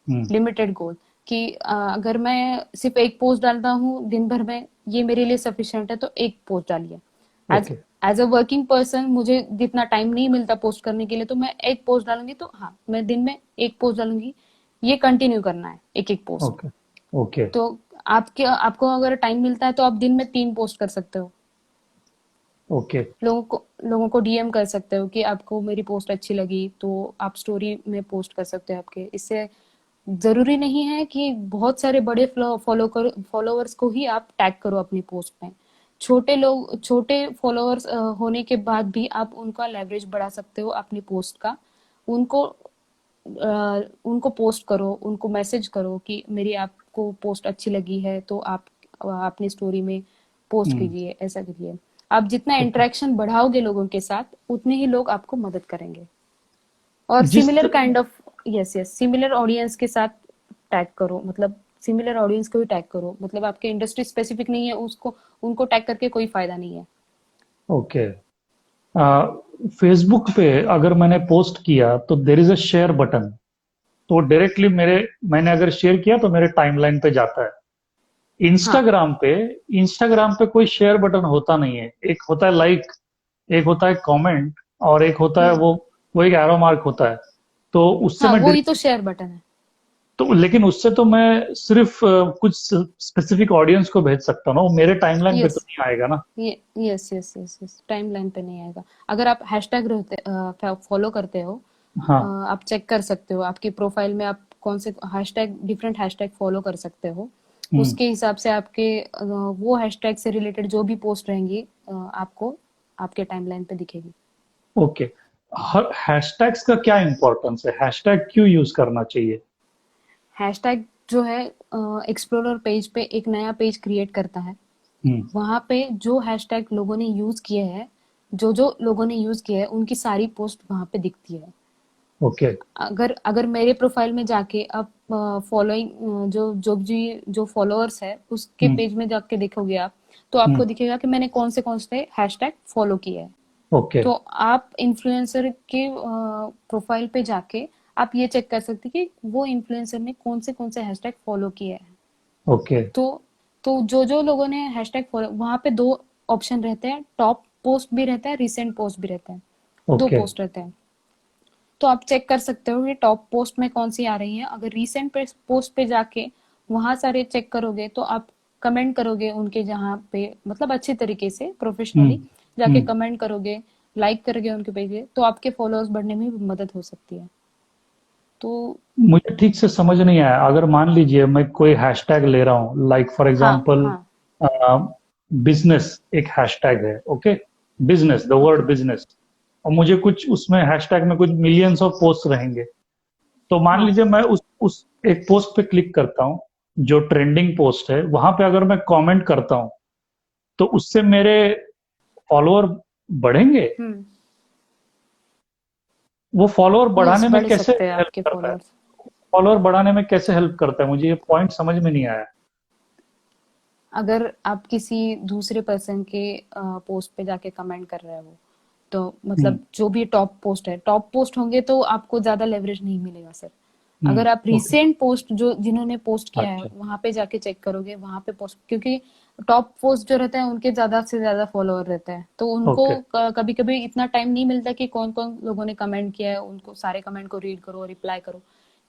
हम्म। लिमिटेड गोल। कि अगर मैं सिर्फ एक पोस्ट डालता हूँ दिन भर में, ये मेरे लिए सफिशिएंट है, तो एक पोस्ट डालिए। As okay. As a working person मुझे जितना टाइम नहीं मिलता पोस्ट करने के लिए, तो मैं एक पोस्ट डालूंगी, तो हाँ मैं दिन में एक पोस्ट डालूंगी। ये कंटिन्यू करना है, एक एक पोस्ट। ओके। ओके। तो आपको अगर टाइम मिलता है तो आप दिन में 3 पोस्ट कर सकते हो। ओके। लोगों को डीएम कर सकते हो कि आपको मेरी पोस्ट अच्छी लगी, तो आप स्टोरी में पोस्ट कर सकते हो आपके। इससे जरूरी नहीं है कि बहुत सारे बड़े फॉलोवर्स को ही आप टैग करो अपनी पोस्ट में। छोटे फॉलोअर्स होने के बाद भी आप उनका लेवरेज बढ़ा सकते हो अपनी पोस्ट का। उनको उनको पोस्ट करो, उनको मैसेज करो कि मेरी आपको पोस्ट अच्छी लगी है, तो आप अपनी स्टोरी में पोस्ट हम्म। कीजिए, ऐसा करिए। आप जितना ओके। इंटरेक्शन बढ़ाओगे लोगों के साथ, उतने ही लोग आपको मदद करेंगे। और जिस similar kind of, yes yes, similar audience के साथ टैग करो, मतलब सिमिलर ऑडियंस को ही टैग करो। मतलब आपके इंडस्ट्री स्पेसिफिक नहीं है, उसको उनको टैग करके कोई फायदा नहीं है। ओके। फेसबुक पे अगर मैंने पोस्ट किया तो there is a share button, तो डायरेक्टली मैंने अगर शेयर किया तो मेरे टाइमलाइन पे जाता है। हाँ इंस्टाग्राम पे कोई शेयर बटन होता नहीं है। एक होता है लाइक, एक होता है कमेंट, और एक होता है हम्म, वो एक एरो मार्क होता है। तो उससे हाँ मैं वो ही तो शेयर बटन है। तो लेकिन उससे तो मैं सिर्फ कुछ स्पेसिफिक ऑडियंस को भेज सकता हूँ ना, वो मेरे टाइमलाइन पे तो यस, नहीं आएगा ना। ये yes yes yes yes, timeline पे नहीं आएगा। अगर आप हैशटैग रहते फॉलो करते हो, हाँ। आप चेक कर सकते हो आपकी प्रोफाइल में आप कौन से हैशटैग, डिफरेंट हैशटैग फॉलो कर सकते हो। हम्म। उसके हिसाब से आपके वो हैशटैग से रिलेटेड जो भी पोस्ट रहेंगी आपको आपके टाइमलाइन पे दिखेगी। ओके। हर हैशटैग्स का क्या इंपॉर्टेंस है, हैशटैग क्यों यूज करना चाहिए? हैशटैग जो है, एक्सप्लोरर पेज पे एक नया पेज क्रिएट करता है। हम्म। वहां पे जो हैशटैग लोगों ने यूज किए हैं, जो जो लोगों ने यूज किया है, उनकी सारी पोस्ट वहां पे दिखती है। ओके। अगर अगर मेरे प्रोफाइल में जाके आप फॉलोइंग, जो फॉलोअर्स है उसके हम्म। पेज में जाके देखोगे आप, तो हम्म। आपको दिखेगा कि मैंने कौन से हैशटैग फॉलो किए हैं। ओके। तो आप इन्फ्लुएंसर के प्रोफाइल पे जाके आप ये चेक कर सकते हैं कि वो इन्फ्लुएंसर ने कौन से हैशटैग फॉलो किए हैं। ओके। तो जो जो लोगों ने हैशटैग फॉलो, वहां पे 2 ऑप्शन रहते हैं, टॉप पोस्ट भी रहता है, रिसेंट पोस्ट भी रहता है। 2 ओके। पोस्ट रहते हैं। तो आप चेक कर सकते हो कि टॉप पोस्ट में कौन सी आ रही है। अगर रीसेंट पोस्ट पे जाके वहां सारे चेक करोगे, तो आप कमेंट करोगे उनके, जहाँ पे मतलब अच्छे तरीके से हम्म। प्रोफेशनली जाके हम्म। कमेंट करोगे, लाइक करोगे उनके पेज पे, तो आपके फॉलोअर्स बढ़ने में भी मदद हो सकती है। तो मुझे ठीक से समझ नहीं आया, अगर मान लीजिए मैं कोई हैशटैग ले रहा हूँ, लाइक फॉर हाँ एग्जांपल हाँ, बिजनेस एक हैशटैग है। Okay. Business, the word okay, business. और मुझे कुछ उसमें हैशटैग में कुछ मिलियंस ऑफ पोस्ट रहेंगे। तो मान हाँ, लीजिए मैं उस एक पोस्ट पे क्लिक करता हूँ, जो ट्रेंडिंग पोस्ट है, वहां पे अगर मैं कमेंट करता हूँ तो उससे मेरे फॉलोअर बढ़ेंगे? हम्म, वो फॉलोअर यस, बढ़ाने में बढ़ कैसे सकते हैं हेल्प आपके करता है? फॉलोअर्स। फॉलोअर बढ़ाने में कैसे हेल्प करता है, मुझे ये पॉइंट समझ में नहीं आया। अगर आप किसी दूसरे पर्सन के पोस्ट पे जाके कमेंट कर रहे हो, तो हम्म। मतलब जो भी टॉप पोस्ट है, टॉप पोस्ट होंगे तो आपको ज्यादा लेवरेज नहीं मिलेगा सर। अगर आप ओके। रिसेंट पोस्ट जो जिन्होंने पोस्ट किया है अच्छा। वहां पे जाके चेक करोगे, वहां पे पोस्ट, क्योंकि टॉप पोस्ट जो रहते हैं उनके ज्यादा से ज्यादा फॉलोअर रहते हैं, तो उनको ओके। कभी कभी इतना टाइम नहीं मिलता कि कौन कौन लोगों ने कमेंट किया है उनको सारे कमेंट को रीड करो, रिप्लाई करो।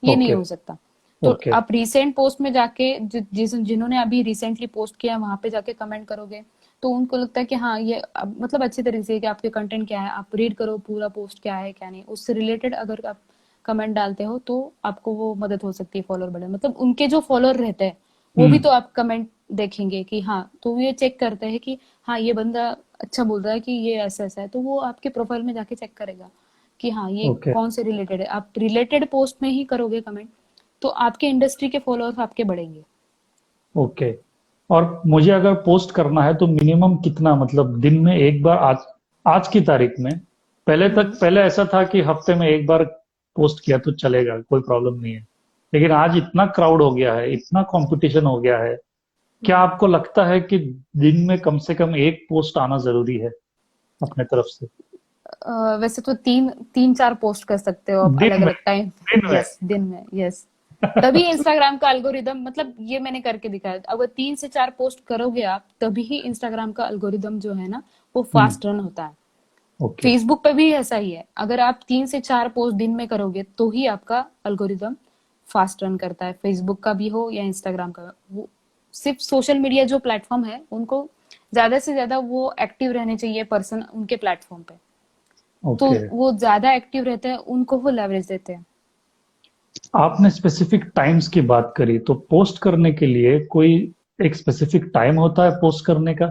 ये नहीं ओके। हो सकता। तो ओके। आप रिसेंट पोस्ट में जाके जिन्होंने अभी रिसेंटली पोस्ट किया है वहां पे जाके कमेंट करोगे, तो उनको लगता है कि हाँ ये मतलब अच्छे तरीके से कि आपके कंटेंट क्या है, आप रीड करो पूरा पोस्ट क्या है क्या नहीं, उससे रिलेटेड अगर आप कमेंट डालते हो तो आपको वो मदद हो सकती है फॉलोअर बढ़े। मतलब उनके जो फॉलोअर रहते हैं वो भी हम्म। तो आप कमेंट देखेंगे कि हाँ, तो ये चेक करते हैं कि हाँ ये बंदा अच्छा बोल रहा है कि ये ऐसा ऐसा है, तो वो आपके प्रोफाइल में जाके चेक करेगा कि हाँ ये ओके। कौन से रिलेटेड है। आप रिलेटेड पोस्ट में ही करोगे कमेंट, तो आपके इंडस्ट्री के फॉलोअर्स आपके बढ़ेंगे। ओके। और मुझे अगर पोस्ट करना है तो मिनिमम कितना, मतलब दिन में एक बार, आज आज की तारीख में पहले ऐसा था कि हफ्ते में एक बार पोस्ट किया तो चलेगा, कोई प्रॉब्लम नहीं है। लेकिन आज इतना क्राउड हो गया है, इतना कंपटीशन हो गया है। क्या आपको लगता है कि दिन में कम से कम एक पोस्ट आना जरूरी है अपने तरफ से? वैसे तो तीन तीन चार पोस्ट कर सकते हो आप दिन अलग में? अलग टाइम। दिन में? यस, दिन में, यस। तभी इंस्टाग्राम का अल्गोरिदम, मतलब ये मैंने करके दिखाया, अगर 3 से 4 पोस्ट करोगे आप तभी ही इंस्टाग्राम का अल्गोरिदम जो है ना वो हम्म। फास्ट रन होता है। ओके। फेसबुक पे भी ऐसा ही है, अगर आप 3 से 4 पोस्ट दिन में करोगे तो ही आपका अल्गोरिदम फास्ट रन करता है, फेसबुक का भी हो या इंस्टाग्राम का। वो सिर्फ सोशल मीडिया जो प्लेटफॉर्म है उनको ज्यादा से ज्यादा वो एक्टिव रहने चाहिए पर्सन उनके प्लेटफॉर्म पे, तो ओके। वो ज्यादा एक्टिव रहते हैं, उनको वो लेवरेज देते हैं। आपने स्पेसिफिक टाइम्स की बात करी, तो पोस्ट करने के लिए कोई एक स्पेसिफिक टाइम होता है पोस्ट करने का?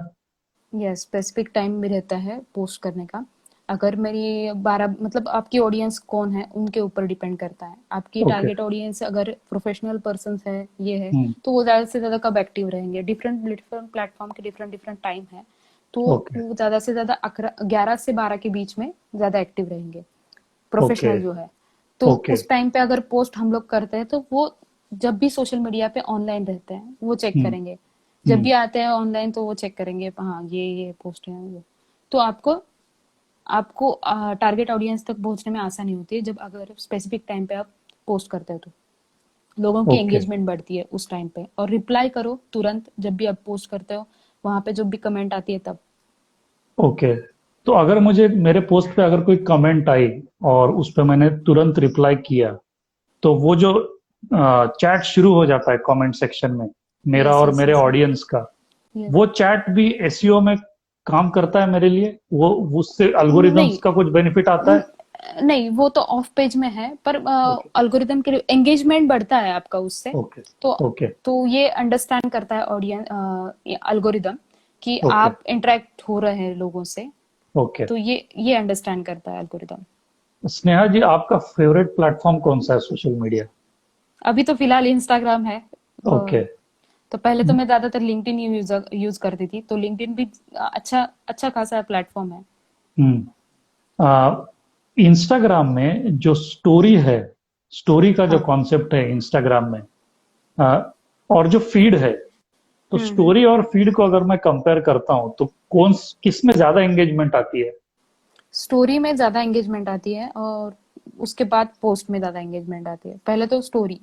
यस, स्पेसिफिक टाइम भी रहता है पोस्ट करने का। अगर मेरी 12, मतलब आपकी ऑडियंस कौन है उनके ऊपर डिपेंड करता है। आपकी ओके। टारगेट ऑडियंस अगर प्रोफेशनल पर्सन है, ये है, हम्म। तो वो ज्यादा से ज्यादा कब एक्टिव रहेंगे। डिफरेंट डिफरेंट प्लेटफॉर्म के डिफरेंट डिफरेंट टाइम है, तो ओके। वो ज्यादा से ज्यादा 11 से 12 के बीच में ज्यादा एक्टिव रहेंगे ओके। प्रोफेशनल जो है। तो ओके। उस टाइम पे अगर पोस्ट हम लोग करते हैं तो वो जब भी सोशल मीडिया पे ऑनलाइन रहते हैं वो चेक हम्म। करेंगे। जब हम्म। भी आते हैं ऑनलाइन तो वो चेक करेंगे, हाँ ये पोस्ट है वो। तो आपको आपको टारगेट ऑडियंस तक पहुंचने में आसानी होती है जब अगर स्पेसिफिक टाइम पे आप पोस्ट करते हो, तो लोगों की ओके। एंगेजमेंट बढ़ती है उस टाइम पे। और रिप्लाई करो तुरंत जब भी आप पोस्ट करते हो, वहां पे जब भी कमेंट आती है तब। ओके। तो अगर मुझे मेरे पोस्ट पे अगर कोई कमेंट आई और उस पे मैंने तुरंत रिप्लाई किया, तो वो जो चैट शुरू हो जाता है कमेंट सेक्शन में, मेरा यस और यस मेरे यस ऑडियंस का, यस। वो चैट भी एसईओ में काम करता है मेरे लिए? वो उससे अल्गोरिदम्स नहीं, का कुछ बेनिफिट आता है? नहीं वो तो ऑफ पेज में है, पर ओके। अल्गोरिदम के लिए एंगेजमेंट बढ़ता है आपका उससे। ओके। तो ओके। ये अंडरस्टैंड करता है ऑडियंस, अल्गोरिदम, कि ओके। आप इंटरेक्ट हो रहे हैं लोगों से। ओके। तो ये अंडरस्टैंड करता है अल्गोरिदम। स्नेहा जी, आपका फेवरेट प्लेटफॉर्म कौन सा है सोशल मीडिया? अभी तो फिलहाल इंस्टाग्राम है। ओके। तो पहले तो मैं ज्यादातर लिंक्डइन यूज यूज करती थी, तो लिंक्डइन भी अच्छा अच्छा खासा प्लेटफॉर्म है। इंस्टाग्राम में जो स्टोरी है, स्टोरी का जो हाँ। कॉन्सेप्ट है इंस्टाग्राम में, आ, और जो फीड है, तो हम्म। स्टोरी और फीड को अगर मैं कंपेयर करता हूं तो कौन किस में ज्यादा एंगेजमेंट आती है? स्टोरी में ज्यादा एंगेजमेंट आती है, और उसके बाद पोस्ट में ज्यादा एंगेजमेंट आती है। पहले तो स्टोरी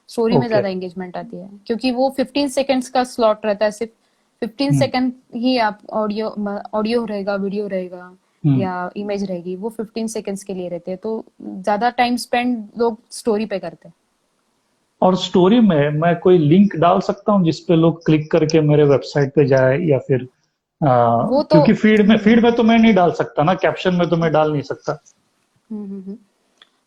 स्टोरी में ओके। ज्यादा एंगेजमेंट आती है, क्योंकि वो 15 सेकेंड्स का स्लॉट रहता है सिर्फ। 15 हम्म। सेकेंड ही आप ऑडियो ऑडियो रहेगा, वीडियो रहेगा हम्म। या इमेज रहेगी, वो 15 सेकेंड्स के लिए रहते हैं। तो ज्यादा टाइम स्पेंड लोग स्टोरी पे करते हैं। और स्टोरी में मैं कोई लिंक डाल सकता हूँ जिसपे लोग क्लिक करके मेरे वेबसाइट पे जाए, या फिर वो तो क्योंकि फीड में तो मैं नहीं डाल सकता ना, कैप्शन में तो मैं डाल नहीं सकता। हम्म।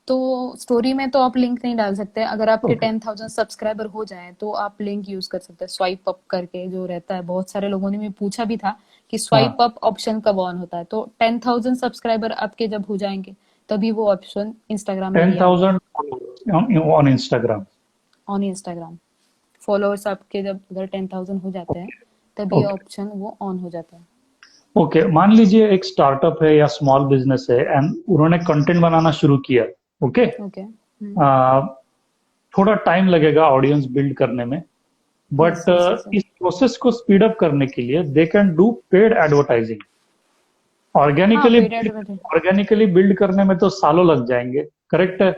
तो स्टोरी में तो आप लिंक नहीं डाल सकते। अगर आपके ओके। 10,000 सब्सक्राइबर हो जाए तो आप लिंक यूज कर सकते हैं, स्वाइप अप करके जो रहता है। बहुत सारे लोगों ने मुझे पूछा भी था कि हाँ। स्वाइप अप ऑप्शन कब ऑन होता है। तो 10,000 सब्सक्राइबर आपके जब हो जाएंगे तभी वो ऑप्शन इंस्टाग्राम में टेन दिया हुआ है। Thousand on Instagram? On Instagram followers आपके जब अगर 10,000 हो जाते हैं ओके। तभी ओके। ऑप्शन वो ऑन हो जाता है। ओके, मान लीजिए एक स्टार्टअप है या स्मॉल बिजनेस है एंड उन्होंने कंटेंट बनाना शुरू किया। ओके। ओके। थोड़ा टाइम लगेगा ऑडियंस बिल्ड करने में, यस बट यस यस। इस प्रोसेस को स्पीड अप करने के लिए they can do paid advertising. हाँ, organically paid advertise. Organically build करने में तो सालों लग जाएंगे, करेक्ट है?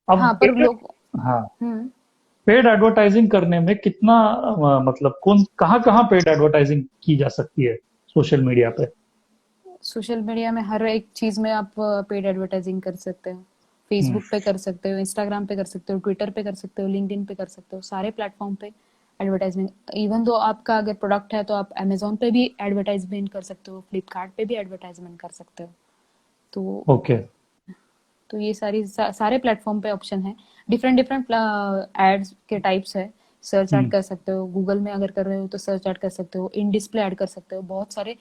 अब हाँ, पर लोग। हाँ, हम्म। पेड एडवर्टाइजिंग करने में कितना मतलब कौन कहाँ कहाँ पेड एडवर्टाइजिंग की जा सकती है सोशल मीडिया पे? सोशल मीडिया में हर एक चीज में आप पेड एडवर्टाइजिंग कर सकते हो। हम्म। फेसबुक पे कर सकते हो, इंस्टाग्राम पे कर सकते हो, ट्विटर पे कर सकते हो, लिंक्डइन पे कर सकते हो, सारे प्लेटफॉर्म पे एडवर्टाइजमेंट। इवन दो आपका अगर प्रोडक्ट है तो आप अमेजोन पे भी एडवर्टाइजमेंट कर सकते हो, फ्लिपकार्ट पे भी एडवर्टाइजमेंट कर सकते हो। तो ओके। ये सारे प्लेटफॉर्म पे ऑप्शन है। डिफरेंट डिफरेंट एड्स के टाइप्स है। सर्च ऐड हम्म। कर सकते हो, गूगल में अगर कर रहे हो तो सर्च ऐड कर सकते हो, इन डिस्प्ले ऐड कर सकते हो। बहुत सारे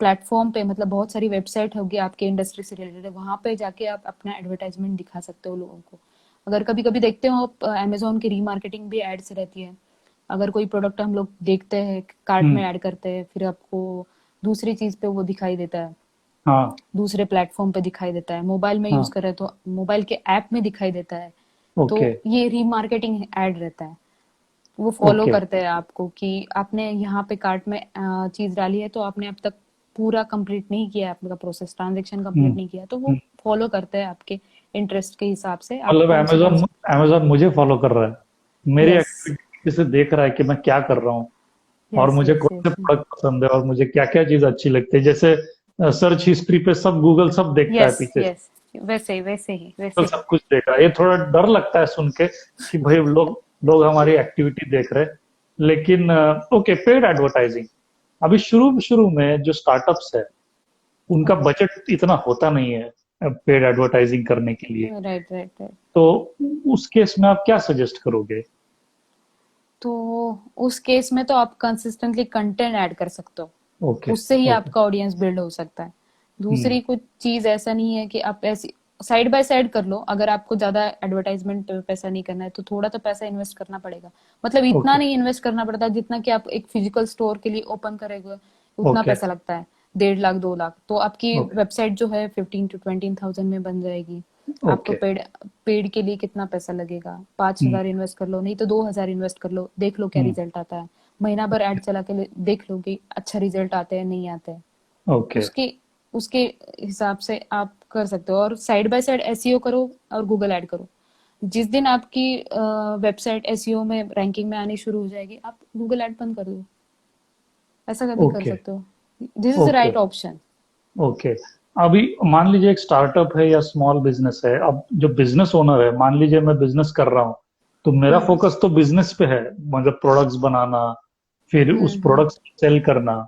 प्लेटफॉर्म पे, मतलब बहुत सारी वेबसाइट होगी आपके इंडस्ट्री से रिलेटेड, वहां पे जाके आप अपना एडवर्टाइजमेंट दिखा सकते हो लोगों को। अगर कभी कभी देखते हो आप, अमेजोन की रीमार्केटिंग भी एड्स रहती है। अगर कोई प्रोडक्ट हम लोग देखते हैं, कार्ट हम्म। में ऐड करते हैं, फिर आपको दूसरी चीज पे वो दिखाई देता है, हाँ दूसरे प्लेटफॉर्म पे दिखाई देता है, मोबाइल में यूज हाँ कर रहे हैं तो मोबाइल के ऐप में दिखाई देता है। तो ओके ये रीमार्केटिंग ऐड रहता है, वो फॉलो ओके करते हैं आपको कि आपने यहाँ पे कार्ट में चीज डाली है तो आपने अब तक पूरा कंप्लीट नहीं किया है, आपका प्रोसेस ट्रांजेक्शन कंप्लीट नहीं किया, तो वो हम्म। फॉलो करते हैं आपके इंटरेस्ट के हिसाब से आप मतलब कौन से अमेजोन अमेजोन मुझे फॉलो कर रहा है, मेरी यस एक्टिविटी से देख रहा है कि मैं क्या कर रहा हूँ और यस मुझे यस कौन से यस प्रोडक्ट पसंद है और मुझे क्या क्या चीज अच्छी लगती है। जैसे सर्च हिस्ट्री पे सब गूगल सब देखता है यस पीछे से, यस, वैसे ही वैसे ही गूगल वैसे ही। सब कुछ देख रहा है। ये थोड़ा डर लगता है सुन के कि भाई लोग लोग हमारी एक्टिविटी देख रहे हैं। लेकिन ओके, पेड एडवर्टाइजिंग अभी शुरू शुरू में जो स्टार्टअप्स है उनका हाँ, बजट इतना होता नहीं है पेड एडवर्टाइजिंग करने के लिए। Right right right. तो उस केस में आप क्या सजेस्ट करोगे? तो उस केस में तो आप कंसिस्टेंटली कंटेंट ऐड कर सकते हो, ओके उससे ही ओके। आपका ऑडियंस बिल्ड हो सकता है। हम्म। दूसरी कुछ चीज ऐसा नहीं है कि आप ऐसी साइड बाय साइड कर लो, अगर आपको ज्यादा एडवर्टाइजमेंट पैसा नहीं करना है तो थोड़ा तो पैसा इन्वेस्ट करना पड़ेगा। मतलब इतना ओके नहीं इन्वेस्ट करना पड़ता जितना कि आप एक फिजिकल स्टोर के लिए ओपन करेंगे उतना ओके पैसा लगता है, 1.5 लाख 2 लाख, तो आपकी ओके वेबसाइट जो है 15 to 20,000 में बन जाएगी। आपको ओके। पेड पेड के लिए कितना पैसा लगेगा, 5,000 हम्म इन्वेस्ट कर लो, नहीं तो 2,000 इन्वेस्ट कर लो, देख लो क्या हम्म। रिजल्ट आता है। महीना भर ऐड चला के देख लो कि अच्छा रिजल्ट आते हैं नहीं आते हैं। ओके उसके उसके हिसाब से आप कर सकते हो, और साइड बाय साइड एसईओ करो और गूगल ऐड करो। जिस दिन आपकी वेबसाइट एसईओ में रैंकिंग में आनी शुरू हो जाएगी, आप गूगल ऐड बंद कर दो। ऐसा कभी कर ओके सकते हो, this is the okay right option. Okay. अभी मान लीजिए एक स्टार्टअप है या स्मॉल बिजनेस है, अब जो बिजनेस ओनर है, मान लीजिए मैं बिजनेस कर रहा हूँ तो मेरा हम्म फोकस तो बिजनेस पे है, मतलब प्रोडक्ट्स बनाना, फिर उस हम्म। प्रोडक्ट्स सेल करना।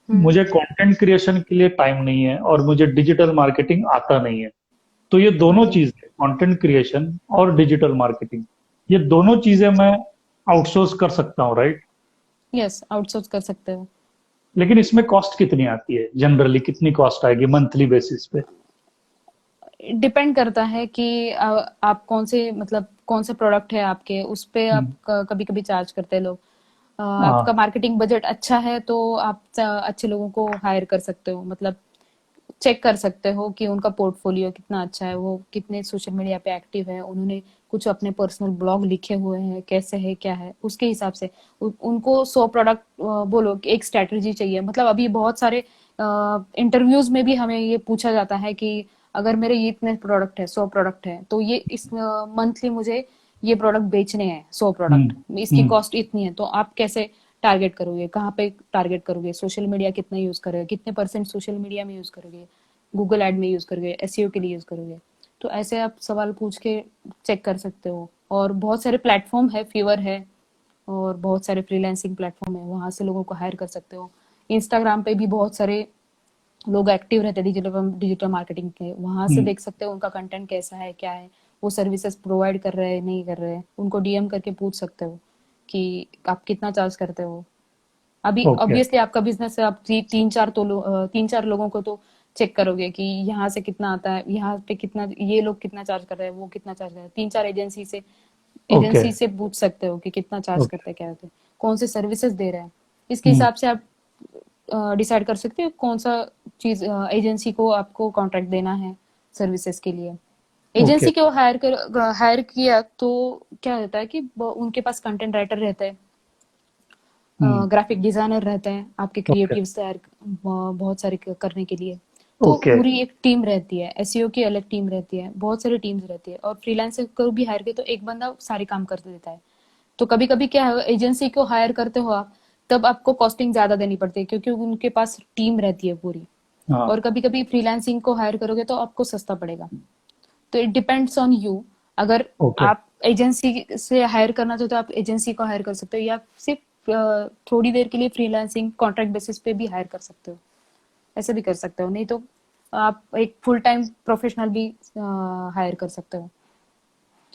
हम्म मुझे कंटेंट क्रिएशन के लिए टाइम नहीं है और मुझे डिजिटल मार्केटिंग आता नहीं है। तो ये दोनों ओके, चीजें, कंटेंट क्रिएशन और डिजिटल मार्केटिंग, ये दोनों चीजें मैं आउटसोर्स कर सकता हूँ, राइट? यस आउटसोर्स कर सकते हो। लेकिन इसमें कॉस्ट कितनी आती है, जनरली कितनी कॉस्ट आएगी मंथली बेसिस पे? डिपेंड करता है कि आप कौन से मतलब कौन से प्रोडक्ट है आपके, उस पे आप हम्म। कभी कभी चार्ज करते हैं लोग। आपका हाँ मार्केटिंग बजट अच्छा है तो आप अच्छे लोगों को हायर कर सकते हो, मतलब चेक कर सकते हो कि उनका पोर्टफोलियो कितना अच्छा है, वो कितने सोशल मीडिया पे एक्टिव है, उन्होंने कुछ अपने पर्सनल ब्लॉग लिखे हुए हैं, कैसे है क्या है, उसके हिसाब से उनको 100 प्रोडक्ट बोलो कि एक स्ट्रेटजी चाहिए। मतलब अभी बहुत सारे इंटरव्यूज में भी हमें ये पूछा जाता है कि अगर मेरे ये इतने प्रोडक्ट है, 100 प्रोडक्ट है, तो ये इस मंथली मुझे ये प्रोडक्ट बेचने हैं, 100 प्रोडक्ट, इसकी हम्म। कॉस्ट इतनी है, तो आप कैसे टारगेट करोगे, कहाँ पे टारगेट करोगे, सोशल मीडिया कितना यूज करोगे, कितने परसेंट सोशल मीडिया में यूज करोगे, गूगल ऐड में यूज करोगे, एसईओ के लिए यूज करोगे। तो ऐसे आप सवाल पूछ के चेक कर सकते हो। और बहुत सारे प्लेटफॉर्म है, फीवर है और बहुत सारे फ्रीलांसिंग प्लेटफॉर्म है, वहां से लोगों को हायर कर सकते हो। इंस्टाग्राम पे भी बहुत सारे लोग एक्टिव रहते हैं डिजिटल डिजिटल मार्केटिंग के, वहां से हम्म। देख सकते हो उनका कंटेंट कैसा है क्या है, वो सर्विसेज प्रोवाइड कर रहे हैं नहीं कर रहे हैं, उनको डीएम करके पूछ सकते हो कि आप कितना चार्ज करते हो। अभी ओके ऑब्वियसली आपका बिजनेस है, आप 3-4 लोगों को तो चेक करोगे कि यहाँ से कितना आता है, यहाँ पे कितना, ये लोग कितना चार्ज कर रहे हैं, वो कितना चार्ज कर रहे हैं। 3-4 ओके एजेंसी से पूछ सकते हो कि कितना चार्ज ओके करते हैं, क्या होते हैं, कौन से सर्विसेज दे रहे हैं। इसके हम्म। हिसाब से आप डिसाइड कर सकते हो कौन सा चीज एजेंसी को आपको कॉन्ट्रैक्ट देना है सर्विसेज के लिए। ओके। एजेंसी को हायर किया तो क्या होता है कि उनके पास कंटेंट राइटर रहते हैं, हम्म। ग्राफिक डिजाइनर रहते हैं आपके ओके क्रिएटिव्स तैयार बहुत सारे करने के लिए। तो ओके पूरी एक टीम रहती है, एसईओ की अलग टीम रहती है, बहुत सारी टीम्स रहती है, और फ्रीलांसर को भी हायर किया तो एक बंदा सारे काम कर देता है। तो कभी कभी क्या है, एजेंसी को हायर करते हो आप, तब आपको कॉस्टिंग ज्यादा देनी पड़ती है क्योंकि उनके पास टीम रहती है पूरी। हाँ और कभी कभी फ्रीलांसिंग को हायर करोगे तो आपको सस्ता पड़ेगा। तो इट डिपेंड्स ऑन यू। अगर ओके आप एजेंसी से हायर करना चाहते हो तो आप एजेंसी को हायर कर सकते हो, या सिर्फ थोड़ी देर के लिए फ्रीलांसिंग कॉन्ट्रैक्ट बेसिस पे भी हायर कर सकते हो, ऐसे भी कर सकते हो। नहीं तो आप एक फुल टाइम प्रोफेशनल भी हायर कर सकते हो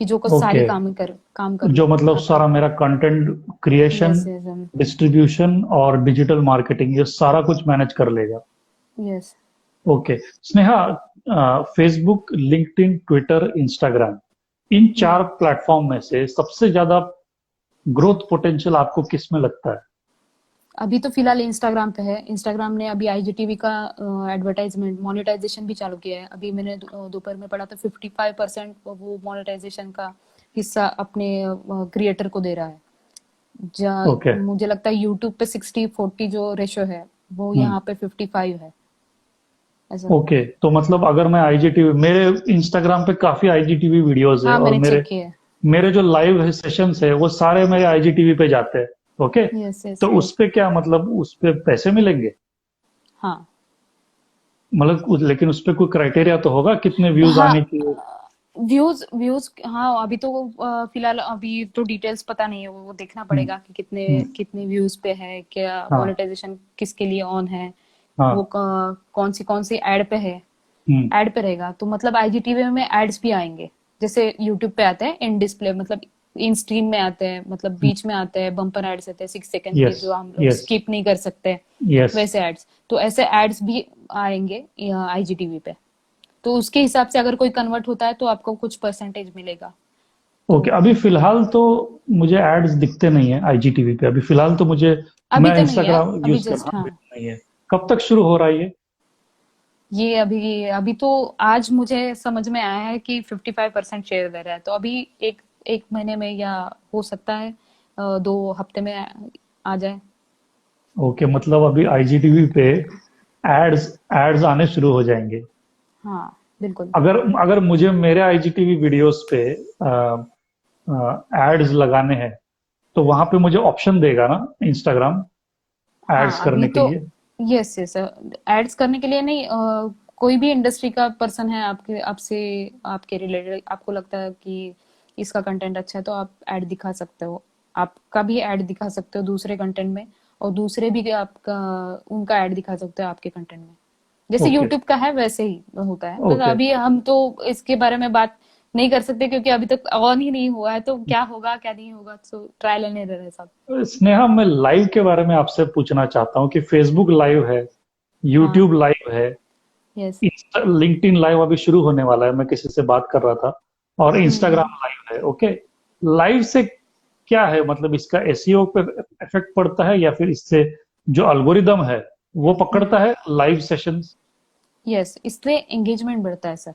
कि जो कुछ सारी ओके। काम कर जो ले मतलब आपके। सारा मेरा content creation, yes yes distribution और डिजिटल मार्केटिंग ये सारा कुछ मैनेज कर लेगा। Yes. Okay Sneha, Facebook, LinkedIn, Twitter, Instagram, इन चार प्लेटफॉर्म में से सबसे ज्यादा ग्रोथ पोटेंशियल आपको किस में लगता है? अभी तो फिलहाल इंस्टाग्राम पे है। इंस्टाग्राम ने अभी आईजीटीवी का एडवर्टाइजमेंट मोनेटाइजेशन भी चालू किया है। अभी मैंने दोपहर में पढ़ा था 55% वो मोनेटाइजेशन का हिस्सा अपने क्रिएटर को दे रहा है। ओके। मुझे लगता है यूट्यूब पे 60-40 जो रेशो है वो हम्म। यहाँ पे 55 है ऐसा। ओके, तो मतलब अगर मैं आईजीटीवी, मेरे इंस्टाग्राम पे काफी आईजीटीवी वीडियोस है, हाँ, और मैंने मेरे चेक किया है। मेरे जो लाइव सेशंस है वो सारे मेरे आईजीटीवी पे जाते हैं। ओके, यस यस तो यस। उस पे क्या मतलब उस पे पैसे मिलेंगे? हाँ मतलब लेकिन उस पे कोई क्राइटेरिया तो होगा, कितने व्यूज हाँ। आने चाहिए? व्यूज व्यूज हाँ, अभी तो फिलहाल अभी तो डिटेल्स पता नहीं है। वो देखना हम्म। पड़ेगा कि कितने हम्म। कितने व्यूज पे है, क्या हाँ। मोनेटाइजेशन किसके लिए ऑन है, वो हाँ। कौन सी एड पे है। हम्म। एड पे रहेगा तो मतलब आईजीटीवी में एड्स भी आएंगे, जैसे यूट्यूब पे आते हैं इन डिस्प्ले, मतलब इन स्ट्रीम में आते हैं, मतलब बीच में आते हैं बम्पर एड्स आते हैं 6 सेकंड के, यस। जो हम लोग यस। स्किप नहीं कर सकते, यस। वैसे एड्स। तो ऐसे एड्स भी आएंगे आईजीटीवी पे। तो उसके हिसाब से अगर कोई कन्वर्ट होता है तो आपको कुछ परसेंटेज मिलेगा। तो ओके, अभी फिलहाल तो मुझे एड्स दिखते नहीं है आईजीटीवी पे, अभी फिलहाल तो मुझे, अभी मैं तो नहीं है, इंस्टाग्राम अभी यूज कर जस्ट रहा हूँ, हाँ। नहीं है। कब तक शुरू हो रहा है ये? ये अभी अभी तो आज मुझे समझ में आया है कि 55% शेयर दे रहा है। तो अभी एक एक महीने में, या हो सकता है 2 हफ्ते में आ जाए। ओके, मतलब अभी आईजीटीवी पे एड्स एड्स आने शुरू हो जाएंगे। हाँ बिल्कुल। अगर अगर मुझे मेरे आईजीटीवी वीडियोस पे एड्स लगाने हैं, तो वहां पे मुझे ऑप्शन देगा ना इंस्टाग्राम एड्स हाँ अभी करने के तो लिए? यस यस, एड्स करने के लिए नहीं, कोई भी इंडस्ट्री का पर्सन है आपके आपसे आपके रिलेटेड, आपको लगता है कि इसका कंटेंट अच्छा है तो आप ऐड दिखा सकते हो। आपका भी ऐड दिखा सकते हो दूसरे कंटेंट में, और दूसरे भी आपका उनका ऐड दिखा सकते हो आपके कंटेंट में। जैसे ओके। यूट्यूब का है वैसे ही होता है, बस ओके। अभी हम तो इसके बारे में बात नहीं कर सकते क्योंकि अभी तक ऑन ही नहीं हुआ है। तो क्या होगा क्या नहीं होगा, तो ट्रायल एंड एरर है सब। स्नेहा, मैं लाइव के बारे में आपसे पूछना चाहता हूँ कि फेसबुक लाइव है, हाँ। यूट्यूब लाइव है, यस। लिंक्डइन लाइव अभी शुरू होने वाला है, मैं किसी से बात कर रहा था, और हम्म। इंस्टाग्राम लाइव है। ओके, लाइव से क्या है, मतलब इसका एसईओ पे इफेक्ट पड़ता है, या फिर इससे जो अल्गोरिदम है वो पकड़ता हम्म। है लाइव सेशंस? यस, इससे एंगेजमेंट बढ़ता है सर।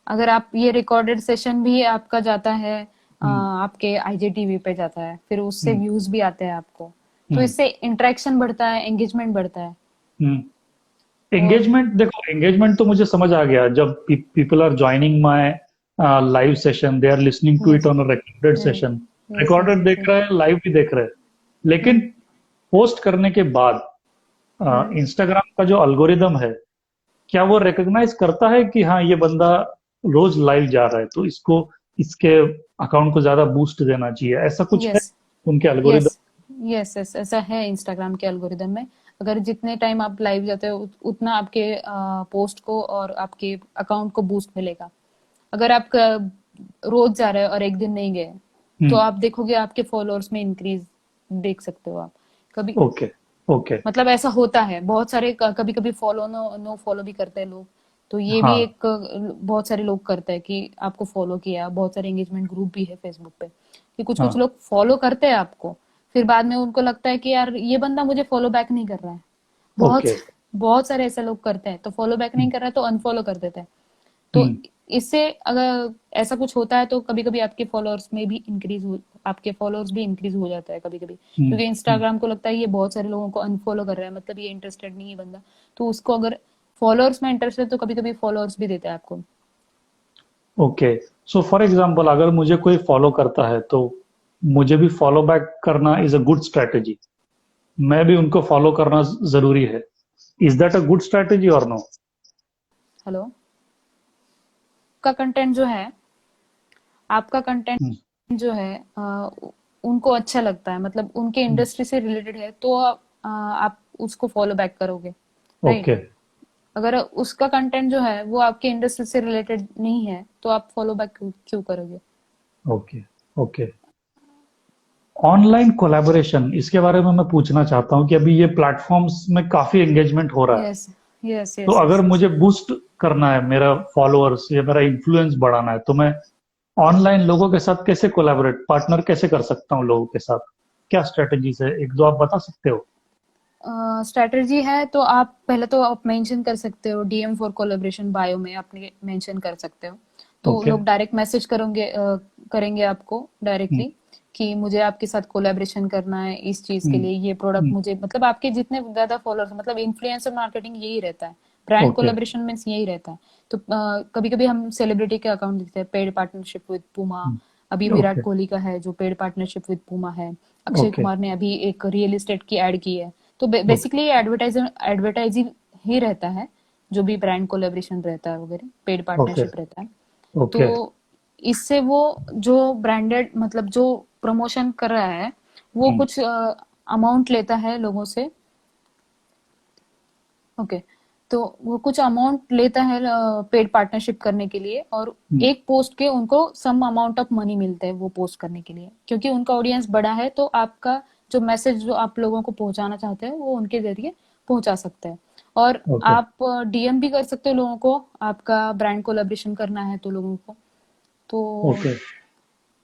अगर आप ये रिकॉर्डेड सेशन भी आपका जाता है, हम्म। आपके आईजीटीवी पे जाता है, फिर उससे हम्म। व्यूज भी आते हैं आपको। तो हम्म। इससे इंटरेक्शन बढ़ता है, एंगेजमेंट बढ़ता है। हम्म। और एंगेजमेंट, देखो एंगेजमेंट तो मुझे समझ आ गया, जब people are joining my live session, they are listening to it yes on a recorded session, yes yes recorded yes. देख रहे हैं, लाइव भी देख रहे हैं। लेकिन हम्म पोस्ट करने के बाद हम्म। इंस्टाग्राम का जो अल्गोरिदम है, क्या वो रिकॉग्नाइज करता है कि हाँ ये बंदा रोज लाइव जा रहा है, तो इसको इसके अकाउंट को ज्यादा बूस्ट देना चाहिए, ऐसा कुछ है यस उनके यस अल्गोरिदम? यस यस, ऐसा है इंस्टाग्राम के एल्गोरिदम में। अगर जितने टाइम आप लाइव जाते हो उतना आपके पोस्ट को और आपके अकाउंट को बूस्ट मिलेगा। अगर आप रोज जा रहे हो और एक दिन नहीं गए, तो हम्म। आप देखोगे आपके फॉलोअर्स में इंक्रीज देख सकते हो आप कभी। ओके। ओके। मतलब ऐसा होता है बहुत सारे, कभी कभी फॉलो नो नो फॉलो भी करते हैं लोग। तो ये भी हाँ। एक बहुत सारे लोग करते हैं कि आपको फॉलो किया। बहुत सारे एंगेजमेंट ग्रुप भी है फेसबुक पे कि कुछ कुछ हाँ। लोग फॉलो करते हैं आपको, फिर बाद में उनको लगता है कि यार ये बंदा मुझे फॉलो बैक नहीं कर रहा है। बहुत ओके। बहुत सारे ऐसे लोग करते हैं, तो फॉलो बैक नहीं कर रहा है तो अनफॉलो कर देते हैं। तो हम्म। इससे अगर ऐसा कुछ होता है तो कभी कभी आपके फॉलोअर्स में भी इंक्रीज हो, आपके फॉलोअर्स भी इंक्रीज हो जाता है कभी कभी, हम्म। क्योंकि इंस्टाग्राम को लगता है ये बहुत सारे लोगों को अनफॉलो कर रहा है, मतलब ये इंटरेस्टेड नहीं है बंदा। तो उसको अगर फॉलोअर्स में इंटरेस्ट है तो कभी कभी फॉलोअर्स भी देता है आपको। ओके, सो फॉर एग्जांपल अगर मुझे कोई फॉलो करता है, तो मुझे भी फॉलो बैक करना इज अ गुड स्ट्रेटेजी, मैं भी उनको फॉलो करना जरूरी है? Is that a good strategy और नो? हेलो, का कंटेंट जो है, आपका कंटेंट जो है उनको अच्छा लगता है, मतलब उनके इंडस्ट्री से रिलेटेड है, तो आप उसको फॉलो बैक करोगे, राइट। ओके। अगर उसका कंटेंट जो है वो आपके इंडस्ट्री से रिलेटेड नहीं है तो आप फॉलो बैक क्यों करोगे। ओके। ओके, ऑनलाइन कोलैबोरेशन, इसके बारे में मैं पूछना चाहता हूँ कि अभी ये प्लेटफॉर्म्स में काफी एंगेजमेंट हो रहा है, यस यस तो यस अगर यस यस। मुझे बूस्ट करना है, मेरा फॉलोअर्स या मेरा इन्फ्लुएंस बढ़ाना है, तो मैं ऑनलाइन लोगों के साथ कैसे कोलैबोरेट, पार्टनर कैसे कर सकता हूँ लोगों के साथ? क्या स्ट्रेटजीज है, एक दो आप बता सकते हो? स्ट्रेटजी है तो आप पहले तो आप मेंशन कर सकते हो डीएम फॉर कोलैबोरेशन बायो में आपने मेंशन कर सकते हो, तो ओके। लोग डायरेक्ट मैसेज करेंगे आपको डायरेक्टली कि मुझे आपके साथ कोलैबोरेशन करना है इस चीज के लिए, ये प्रोडक्ट मुझे, मतलब आपके जितने ज्यादा फॉलोअर्स, मतलब इन्फ्लुएंसर मार्केटिंग यही रहता है, ब्रांड ओके। कोलैबोरेशन मीन्स यही रहता है। तो कभी कभी हम सेलिब्रिटी के अकाउंट देखते हैं, पेड पार्टनरशिप विद पूमा, अभी विराट ओके। कोहली का है जो पेड पार्टनरशिप विद पूमा है, अक्षय ओके। कुमार ने अभी एक रियल एस्टेट की एड की है। तो ओके। बेसिकली एडवर्टाइजिंग ही रहता है, जो भी ब्रांड कोलैबोरेशन रहता है वगैरह, पेड ओके। पार्टनरशिप रहता है। ओके। तो इससे वो जो ब्रांडेड मतलब जो प्रमोशन कर रहा है वो कुछ अमाउंट लेता है लोगों से। ओके, तो वो कुछ अमाउंट लेता है पेड पार्टनरशिप करने के लिए, और एक पोस्ट के उनको सम अमाउंट ऑफ मनी मिलता है वो पोस्ट करने के लिए, क्योंकि उनका ऑडियंस बड़ा है, तो आपका जो मैसेज जो आप लोगों को पहुंचाना चाहते हैं वो उनके जरिए पहुंचा सकते हैं। और ओके। आप डीएम भी कर सकते हो लोगों को, आपका ब्रांड कोलैबोरेशन करना है तो लोगों को, तो ओके।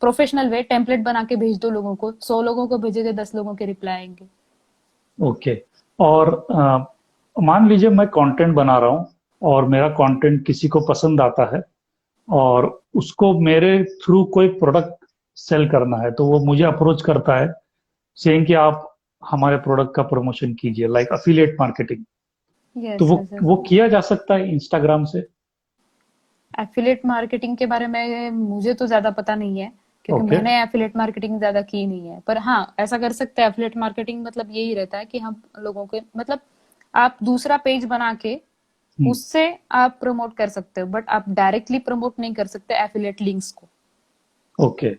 प्रोफेशनल वे टेम्पलेट बना के भेज दो लोगों को, 100 लोगों को भेजेंगे 10 लोगों के रिप्लाई आएंगे। ओके। और मान लीजिए मैं कंटेंट बना रहा हूँ और मेरा कंटेंट किसी को पसंद आता है और उसको मेरे थ्रू कोई प्रोडक्ट सेल करना है, तो वो मुझे अप्रोच करता है सेइंग कि आप हमारे प्रोडक्ट का प्रमोशन कीजिए, लाइक अफिलिएट मार्केटिंग। तो यस वो यस यस। वो किया जा सकता है इंस्टाग्राम से? एफिलिएट मार्केटिंग के बारे में मुझे तो ज्यादा पता नहीं है, क्योंकि ओके। मैंने एफिलिएट मार्केटिंग ज्यादा की नहीं है, पर हाँ ऐसा कर सकते हैं। एफिलिएट मार्केटिंग मतलब यही रहता है कि हम लोगों के, मतलब आप दूसरा पेज बना के उससे आप प्रमोट कर सकते हो, बट आप डायरेक्टली प्रमोट नहीं कर सकते एफिलिएट लिंक्स को। ओके।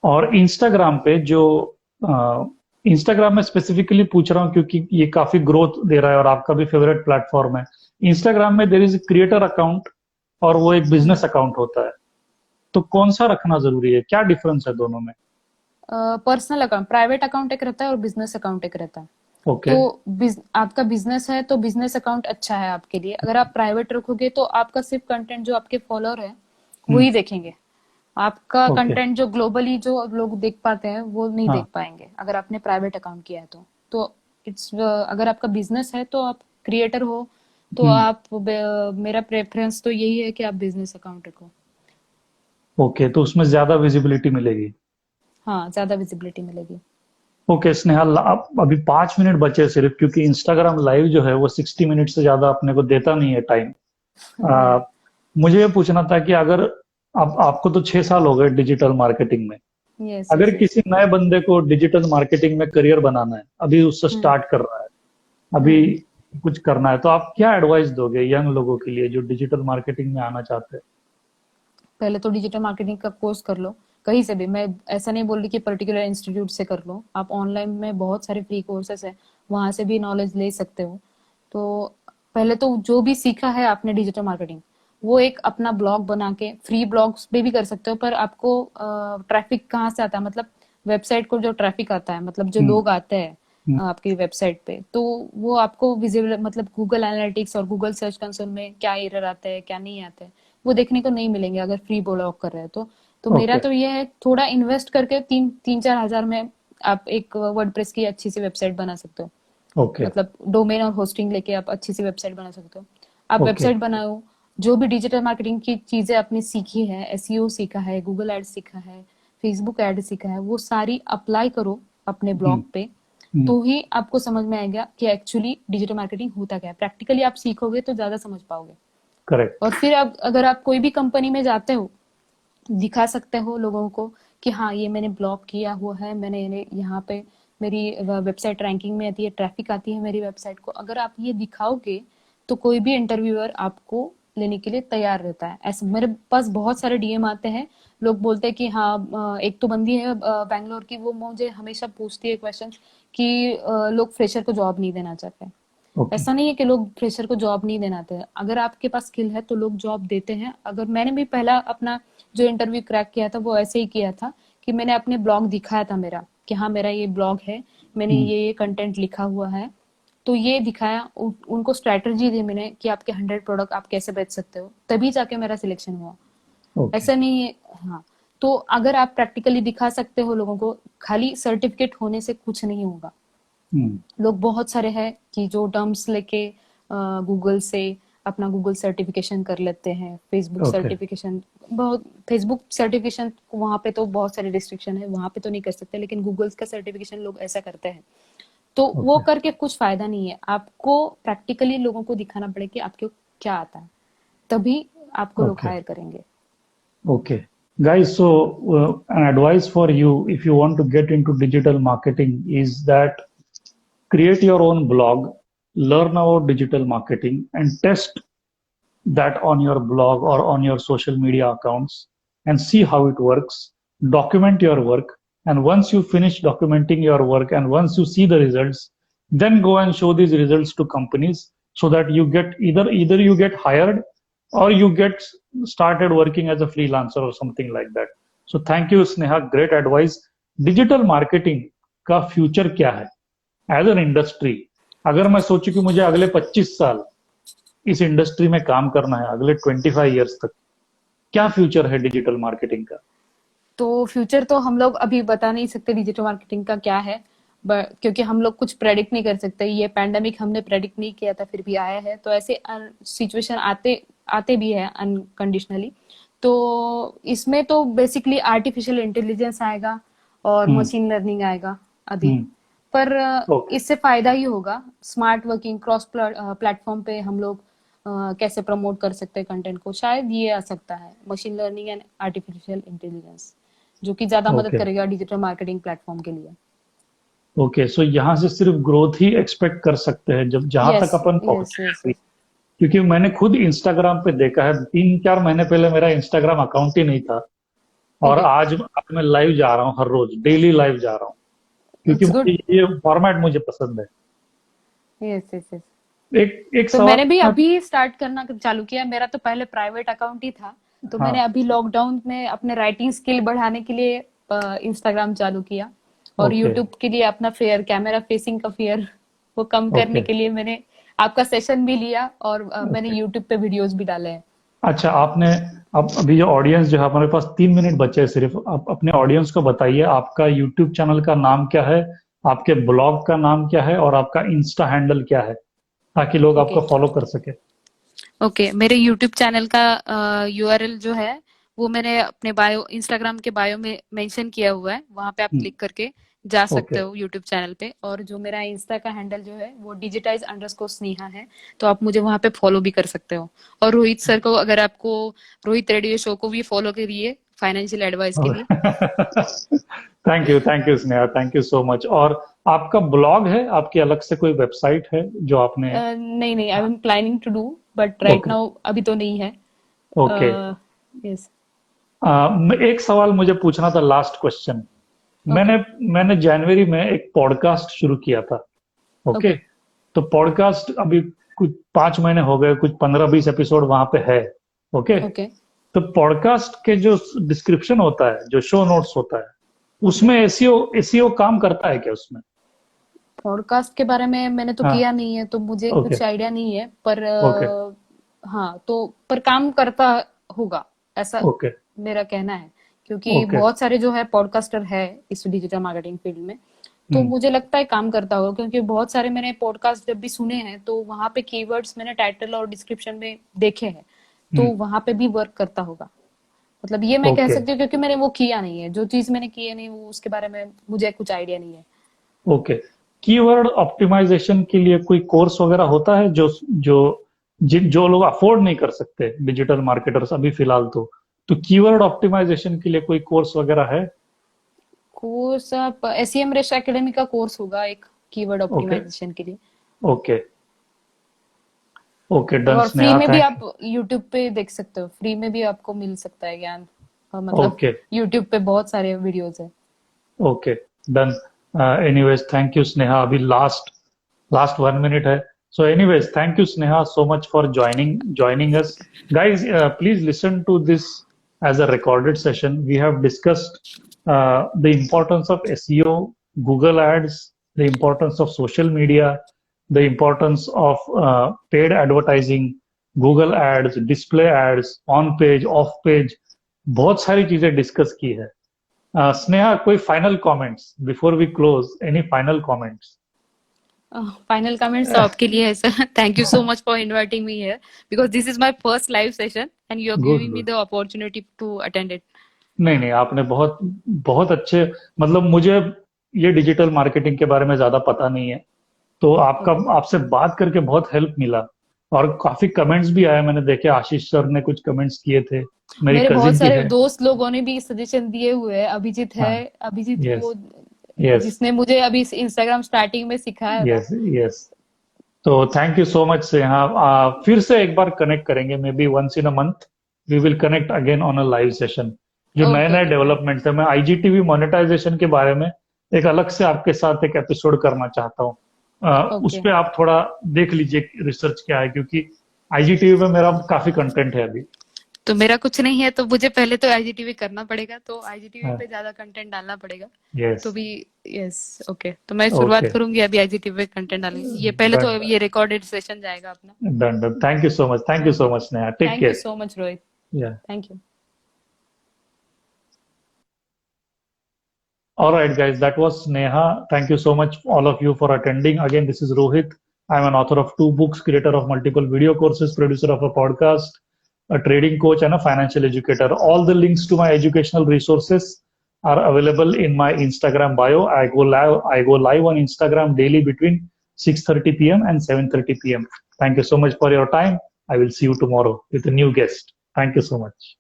और इंस्टाग्राम पे जो इंस्टाग्राम में स्पेसिफिकली पूछ रहा हूँ क्योंकि ये काफी ग्रोथ दे रहा है और आपका भी फेवरेट प्लेटफॉर्म है। इंस्टाग्राम में देर इज क्रिएटर अकाउंट और वो एक बिजनेस अकाउंट होता है, तो कौन सा रखना जरूरी है, क्या डिफरेंस है दोनों में? पर्सनल अकाउंट, प्राइवेट अकाउंट एक रहता है और बिजनेस अकाउंट एक रहता है। ओके। तो आपका बिजनेस है तो बिजनेस अकाउंट अच्छा है आपके लिए। अगर आप प्राइवेट रखोगे तो आपका सिर्फ कंटेंट जो आपके फॉलोअर है वही देखेंगे, आपका ओके। कंटेंट जो ग्लोबली जो लोग देख पाते हैं वो नहीं देख हाँ। पाएंगे अगर आपने प्राइवेट अकाउंट किया है तो इट्स, अगर आपका बिजनेस है तो आप क्रिएटर हो तो आप मेरा प्रेफरेंस तो यही है कि आप बिजनेस अकाउंट रखो। ओके, तो उसमें ज्यादा विजिबिलिटी मिलेगी। हाँ, ज्यादा विजिबिलिटी मिलेगी। ओके स्नेहा, अभी 5 मिनट बचे सिर्फ, क्योंकि इंस्टाग्राम लाइव जो है वो 60 मिनट से ज्यादा अपने को देता नहीं है टाइम। आ, मुझे ये पूछना था कि अगर आपको तो 6 साल हो गए डिजिटल मार्केटिंग में, यस अगर यस यस। किसी नए बंदे को डिजिटल मार्केटिंग में करियर बनाना है, अभी उससे स्टार्ट कर रहा है, अभी हम्म कुछ करना है, तो आप क्या एडवाइस दोगे यंग लोगों के लिए जो डिजिटल मार्केटिंग में आना चाहते हैं? पहले तो डिजिटल मार्केटिंग का कोर्स कर लो कहीं से भी। मैं ऐसा नहीं बोल रही कि पर्टिकुलर इंस्टीट्यूट से कर लो, आप ऑनलाइन में बहुत सारे फ्री कोर्सेस है, वहां से भी नॉलेज ले सकते हो। तो पहले तो जो भी सीखा है आपने डिजिटल मार्केटिंग, वो एक अपना ब्लॉग बना के, फ्री ब्लॉग्स पे भी कर सकते हो, पर आपको ट्रैफिक कहाँ से आता है, मतलब वेबसाइट को जो ट्रैफिक आता है, मतलब जो हम्म। लोग आते हैं हम्म। आपकी वेबसाइट पे, तो वो आपको विजिबल, मतलब गूगल एनालिटिक्स और गूगल सर्च कंसोल में क्या एरर आते हैं क्या नहीं आते हैं वो देखने को नहीं मिलेंगे अगर फ्री ब्लॉग कर रहे हैं तो मेरा ओके। तो ये है, थोड़ा इन्वेस्ट करके 3-4 हजार में आप एक वर्डप्रेस की अच्छी सी वेबसाइट बना सकते हो। ओके। मतलब डोमेन और होस्टिंग लेके आप अच्छी सी वेबसाइट बना सकते हो। आप ओके। वेबसाइट बनाओ, जो भी डिजिटल मार्केटिंग की चीजें आपने सीखी है, एसईओ सीखा है, गूगल एड सीखा है, फेसबुक एड सीखा है, वो सारी अप्लाई करो अपने हम्म। ब्लॉग पे। हम्म। तो ही आपको समझ में आएगा कि एक्चुअली डिजिटल मार्केटिंग होता क्या है। प्रैक्टिकली आप सीखोगे तो ज्यादा समझ पाओगे। करेक्ट। और फिर आप अगर आप कोई भी कंपनी में जाते हो, दिखा सकते हो लोगों को कि हाँ ये मैंने ब्लॉग किया हुआ है, मैंने यहाँ पे मेरी वेबसाइट रैंकिंग में आती है, ट्रैफिक आती है मेरी वेबसाइट को, अगर आप ये दिखाओगे तो कोई भी इंटरव्यूअर आपको लेने के लिए तैयार रहता है। ऐसे मेरे पास बहुत सारे डीएम आते हैं, लोग बोलते हैं कि हाँ एक तो बंदी है बैंगलोर की, वो मुझे हमेशा पूछती है क्वेश्चन कि लोग फ्रेशर को जॉब नहीं देना चाहते। ओके। ऐसा नहीं है कि लोग फ्रेशर को जॉब नहीं देना चाहते, अगर आपके पास स्किल है तो लोग जॉब देते हैं। अगर मैंने भी पहला अपना जो इंटरव्यू क्रैक किया था वो ऐसे ही किया था कि मैंने अपने ब्लॉग दिखाया था मेरा, कि हाँ मेरा ये ब्लॉग है, मैंने हम्म। ये कंटेंट लिखा हुआ है, तो ये दिखाया। उनको स्ट्रेटजी दी मैंने कि आपके 100 प्रोडक्ट आप कैसे बेच सकते हो, तभी जाके मेरा सिलेक्शन हुआ। ओके। ऐसा नहीं है। हाँ, तो अगर आप प्रैक्टिकली दिखा सकते हो लोगों को, खाली सर्टिफिकेट होने से कुछ नहीं होगा। लोग बहुत सारे हैं कि जो टर्म्स लेके गूगल से अपना गूगल सर्टिफिकेशन कर लेते हैं, फेसबुक ओके सर्टिफिकेशन। बहुत फेसबुक सर्टिफिकेशन वहाँ पे तो बहुत सारे रिस्ट्रिक्शन है, वहाँ पे तो नहीं कर सकते, लेकिन गूगल का सर्टिफिकेशन लोग ऐसा करते हैं। तो वो ओके करके कुछ फायदा नहीं है, आपको प्रैक्टिकली लोगों को दिखाना पड़ेगा कि आपको क्या आता है, तभी आपको लोग ओके हायर करेंगे। Okay, guys, so an advice for you if you want to get into digital marketing is that create your own blog, learn about digital marketing, and test that on your blog or on your social media accounts and see how it works. Document your work. And once you finish documenting your work and once you see the results, then go and show these results to companies so that you get either you get hired or you get started working as a freelancer or something like that. So thank you, Sneha. Great advice. Digital marketing का future क्या है as an industry? अगर मैं सोचूं कि मुझे अगले 25 साल इस इंडस्ट्री में काम करना है, अगले 25 इयर्स तक, क्या फ्यूचर है डिजिटल मार्केटिंग का? तो फ्यूचर तो हम लोग अभी बता नहीं सकते डिजिटल मार्केटिंग का क्या है, क्योंकि हम लोग कुछ प्रेडिक्ट नहीं कर सकते। ये पैंडेमिक हमने प्रेडिक्ट नहीं किया था, फिर भी आया है, तो ऐसे सिचुएशन आते आते भी है अनकंडीशनली। तो इसमें तो बेसिकली आर्टिफिशियल इंटेलिजेंस आएगा और हम्म मशीन लर्निंग आएगा अभी। हम्म पर ओके इससे फायदा ही होगा, स्मार्ट वर्किंग क्रॉस प्लेटफॉर्म पे हम लोग कैसे प्रमोट कर सकते हैं कंटेंट को, शायद ये आ सकता है machine learning and artificial intelligence, जो कि ज्यादा मदद ओके करेगा डिजिटल मार्केटिंग प्लेटफॉर्म के लिए। ओके सो यहाँ से सिर्फ ग्रोथ ही एक्सपेक्ट कर सकते हैं जब जहां यस तक अपन यस पहुंचे यस अभी। यस। क्योंकि मैंने खुद इंस्टाग्राम पे देखा है, 3-4 महीने पहले मेरा इंस्टाग्राम अकाउंट ही नहीं था और ओके, आज मैं लाइव जा रहा हूँ, हर रोज डेली लाइव जा रहा हूँ क्योंकि इट्स मुझे गुड। ये फॉर्मेट मुझे पसंद है। Yes yes yes. एक एक तो सवाल मैंने भी मैं- अभी स्टार्ट करना चालू किया, मेरा तो पहले प्राइवेट अकाउंट ही था, तो मैंने हाँ अभी लॉकडाउन में अपने राइटिंग स्किल बढ़ाने के लिए इंस्टाग्राम चालू किया, और ओके यूट्यूब के लिए अपना फेयर कैमरा फेसिंग का फेयर वो कम ओके करने के लिए मैंने आपका सेशन भी लिया, और मैंने ओके यूट्यूब पे वीडियोस भी डाले हैं। अच्छा आपने अब अभी जो ऑडियंस जो है, हमारे पास 3 मिनट बचे हैं सिर्फ, आप अपने ऑडियंस को बताइए आपका यूट्यूब चैनल का नाम क्या है, आपके ब्लॉग का नाम क्या है और आपका इंस्टा हैंडल क्या है, ताकि लोग ओके आपको फॉलो कर सके। ओके, मेरे यूट्यूब चैनल का यूआरएल जो है वो मैंने अपने बायो इंस्टाग्राम के बायो में मेंशन किया हुआ है, वहां पे आप क्लिक करके जा सकते ओके हो यूट्यूब चैनल पे। और जो मेरा इंस्टा का हैंडल जो है वो डिजिटाइज अंडरस्कोर स्नेहा है, तो आप मुझे वहां पे फॉलो भी कर सकते हो। और रोहित सर को, अगर आपको रोहित रेडियो शो को भी फॉलो करिए फाइनेंशियल एडवाइस के लिए। Thank you Sneha, thank you so much. और आपका ब्लॉग है, आपकी अलग से कोई वेबसाइट है जो आपने? नहीं नहीं, I am planning to do, but right okay now अभी तो नहीं है। Okay yes. एक सवाल मुझे पूछना था, लास्ट क्वेश्चन। ओके मैंने मैंने जनवरी में एक पॉडकास्ट शुरू किया था। ओके, ओके तो पॉडकास्ट अभी कुछ 5 महीने हो गए, कुछ 15-20 एपिसोड वहां पे है। Okay, okay. तो पॉडकास्ट के जो डिस्क्रिप्शन होता है, जो शो नोट्स होता है, उसमें एसईओ काम करता है क्या उसमें? पॉडकास्ट के बारे में मैंने तो हाँ किया नहीं है, तो मुझे ओके कुछ आइडिया नहीं है, पर ओके हाँ, तो पर काम करता होगा ऐसा ओके मेरा कहना है, क्योंकि ओके बहुत सारे जो है पॉडकास्टर है इस डिजिटल मार्केटिंग फील्ड में, तो हम्म मुझे लगता है काम करता होगा, क्योंकि बहुत सारे मैंने पॉडकास्ट जब भी सुने हैं तो वहां पे कीवर्ड्स मैंने टाइटल और डिस्क्रिप्शन में देखे हैं, तो हम्म वहां पे भी वर्क करता होगा। मतलब ये मैं कह ओके सकती हूँ, क्योंकि मैंने वो किया नहीं है, जो चीज मैंने की है नहीं वो उसके बारे में मुझे कुछ आइडिया नहीं है। ओके कीवर्ड ऑप्टिमाइजेशन के लिए कोई कोर्स वगैरह होता है जो जो जो लोग अफोर्ड नहीं कर सकते डिजिटल मार्केटर्स अभी फिलहाल, तो कीवर्ड ऑप्टिमाइजेशन के लिए कोई कोर्स वगैरह है? कोर्स आप एसईएम रेश एकेडमी का कोर्स होगा एक कीवर्ड ओके ऑप्टिमाइजेशन के लिए। ओके ओके डन और फ्री स्नेहा, में भी थैंक आप यूट्यूब पे देख सकते हो, फ्री में भी आपको मिल सकता है ज्ञान, मतलब ओके यूट्यूब पे बहुत सारे वीडियोस है। Okay done. Anyways thank you Sneha, अभी लास्ट लास्ट 1 मिनट है। So anyways, thank you Sneha so much for joining us. Guys, please listen to this as a recorded session. We have discussed the importance of SEO, Google Ads, the importance of social media, the importance of paid advertising, Google Ads, display ads, on page, off page. बहुत सारी चीजें discuss की है। स्नेहा, कोई final comments before we close? Any final comments? Final comments तो आपके लिए है sir. Thank you so much for inviting me here because this is my first live session and you are good giving me good. the opportunity to attend it. नहीं नहीं, आपने बहुत बहुत अच्छे, मतलब मुझे ये डिजिटल मार्केटिंग के बारे में ज्यादा पता नहीं है, तो आपका Okay. आपसे बात करके बहुत हेल्प मिला. और काफी कमेंट्स भी आए, मैंने देखे आशीष सर ने कुछ कमेंट्स किए थे, मेरी मेरे बहुत कजिन भी सारे है. दोस्त लोगों ने भी सजेशन दिए हुए हैं. अभिजीत हाँ. है, अभिजीत यस वो यस जिसने मुझे अभी इंस्टाग्राम स्टार्टिंग में सिखाया था. Yes yes. तो थैंक यू सो मच से. हाँ, फिर से एक बार कनेक्ट करेंगे, maybe once in a month we will connect again on a live session. जो नए ओके नए ओके डेवलपमेंट्स है, मैं आईजीटीवी मोनेटाइजेशन के बारे में एक अलग से आपके साथ एक एपिसोड करना चाहता हूँ. उस ओके. पे आप थोड़ा देख लीजिए रिसर्च क्या है, क्योंकि आईजीटीवी पे मेरा काफी कंटेंट है अभी. तो मेरा कुछ नहीं है तो मुझे पहले तो आईजीटीवी करना पड़ेगा, तो आईजीटीवी हाँ. पे ज्यादा कंटेंट डालना पड़ेगा. यस. तो भी यस. ओके, तो मैं शुरुआत ओके. करूंगी अभी आईजीटीवी पे कंटेंट डालने की. ये पहले तो डन ये रिकॉर्डेड सेशन जाएगा अपना. Done done. Thank you so much. Thank you so much Neha. Take thank you care. So much Rohit. Yeah. Thank you. All right, guys, that was Neha. Thank you so much, all of you, for attending. Again, this is Rohit. I'm an author of 2 books, creator of multiple video courses, producer of a podcast, a trading coach, and a financial educator. All the links to my educational resources are available in my Instagram bio. I go live on Instagram daily between 6:30 p.m. and 7:30 p.m. Thank you so much for your time. I will see you tomorrow with a new guest. Thank you so much.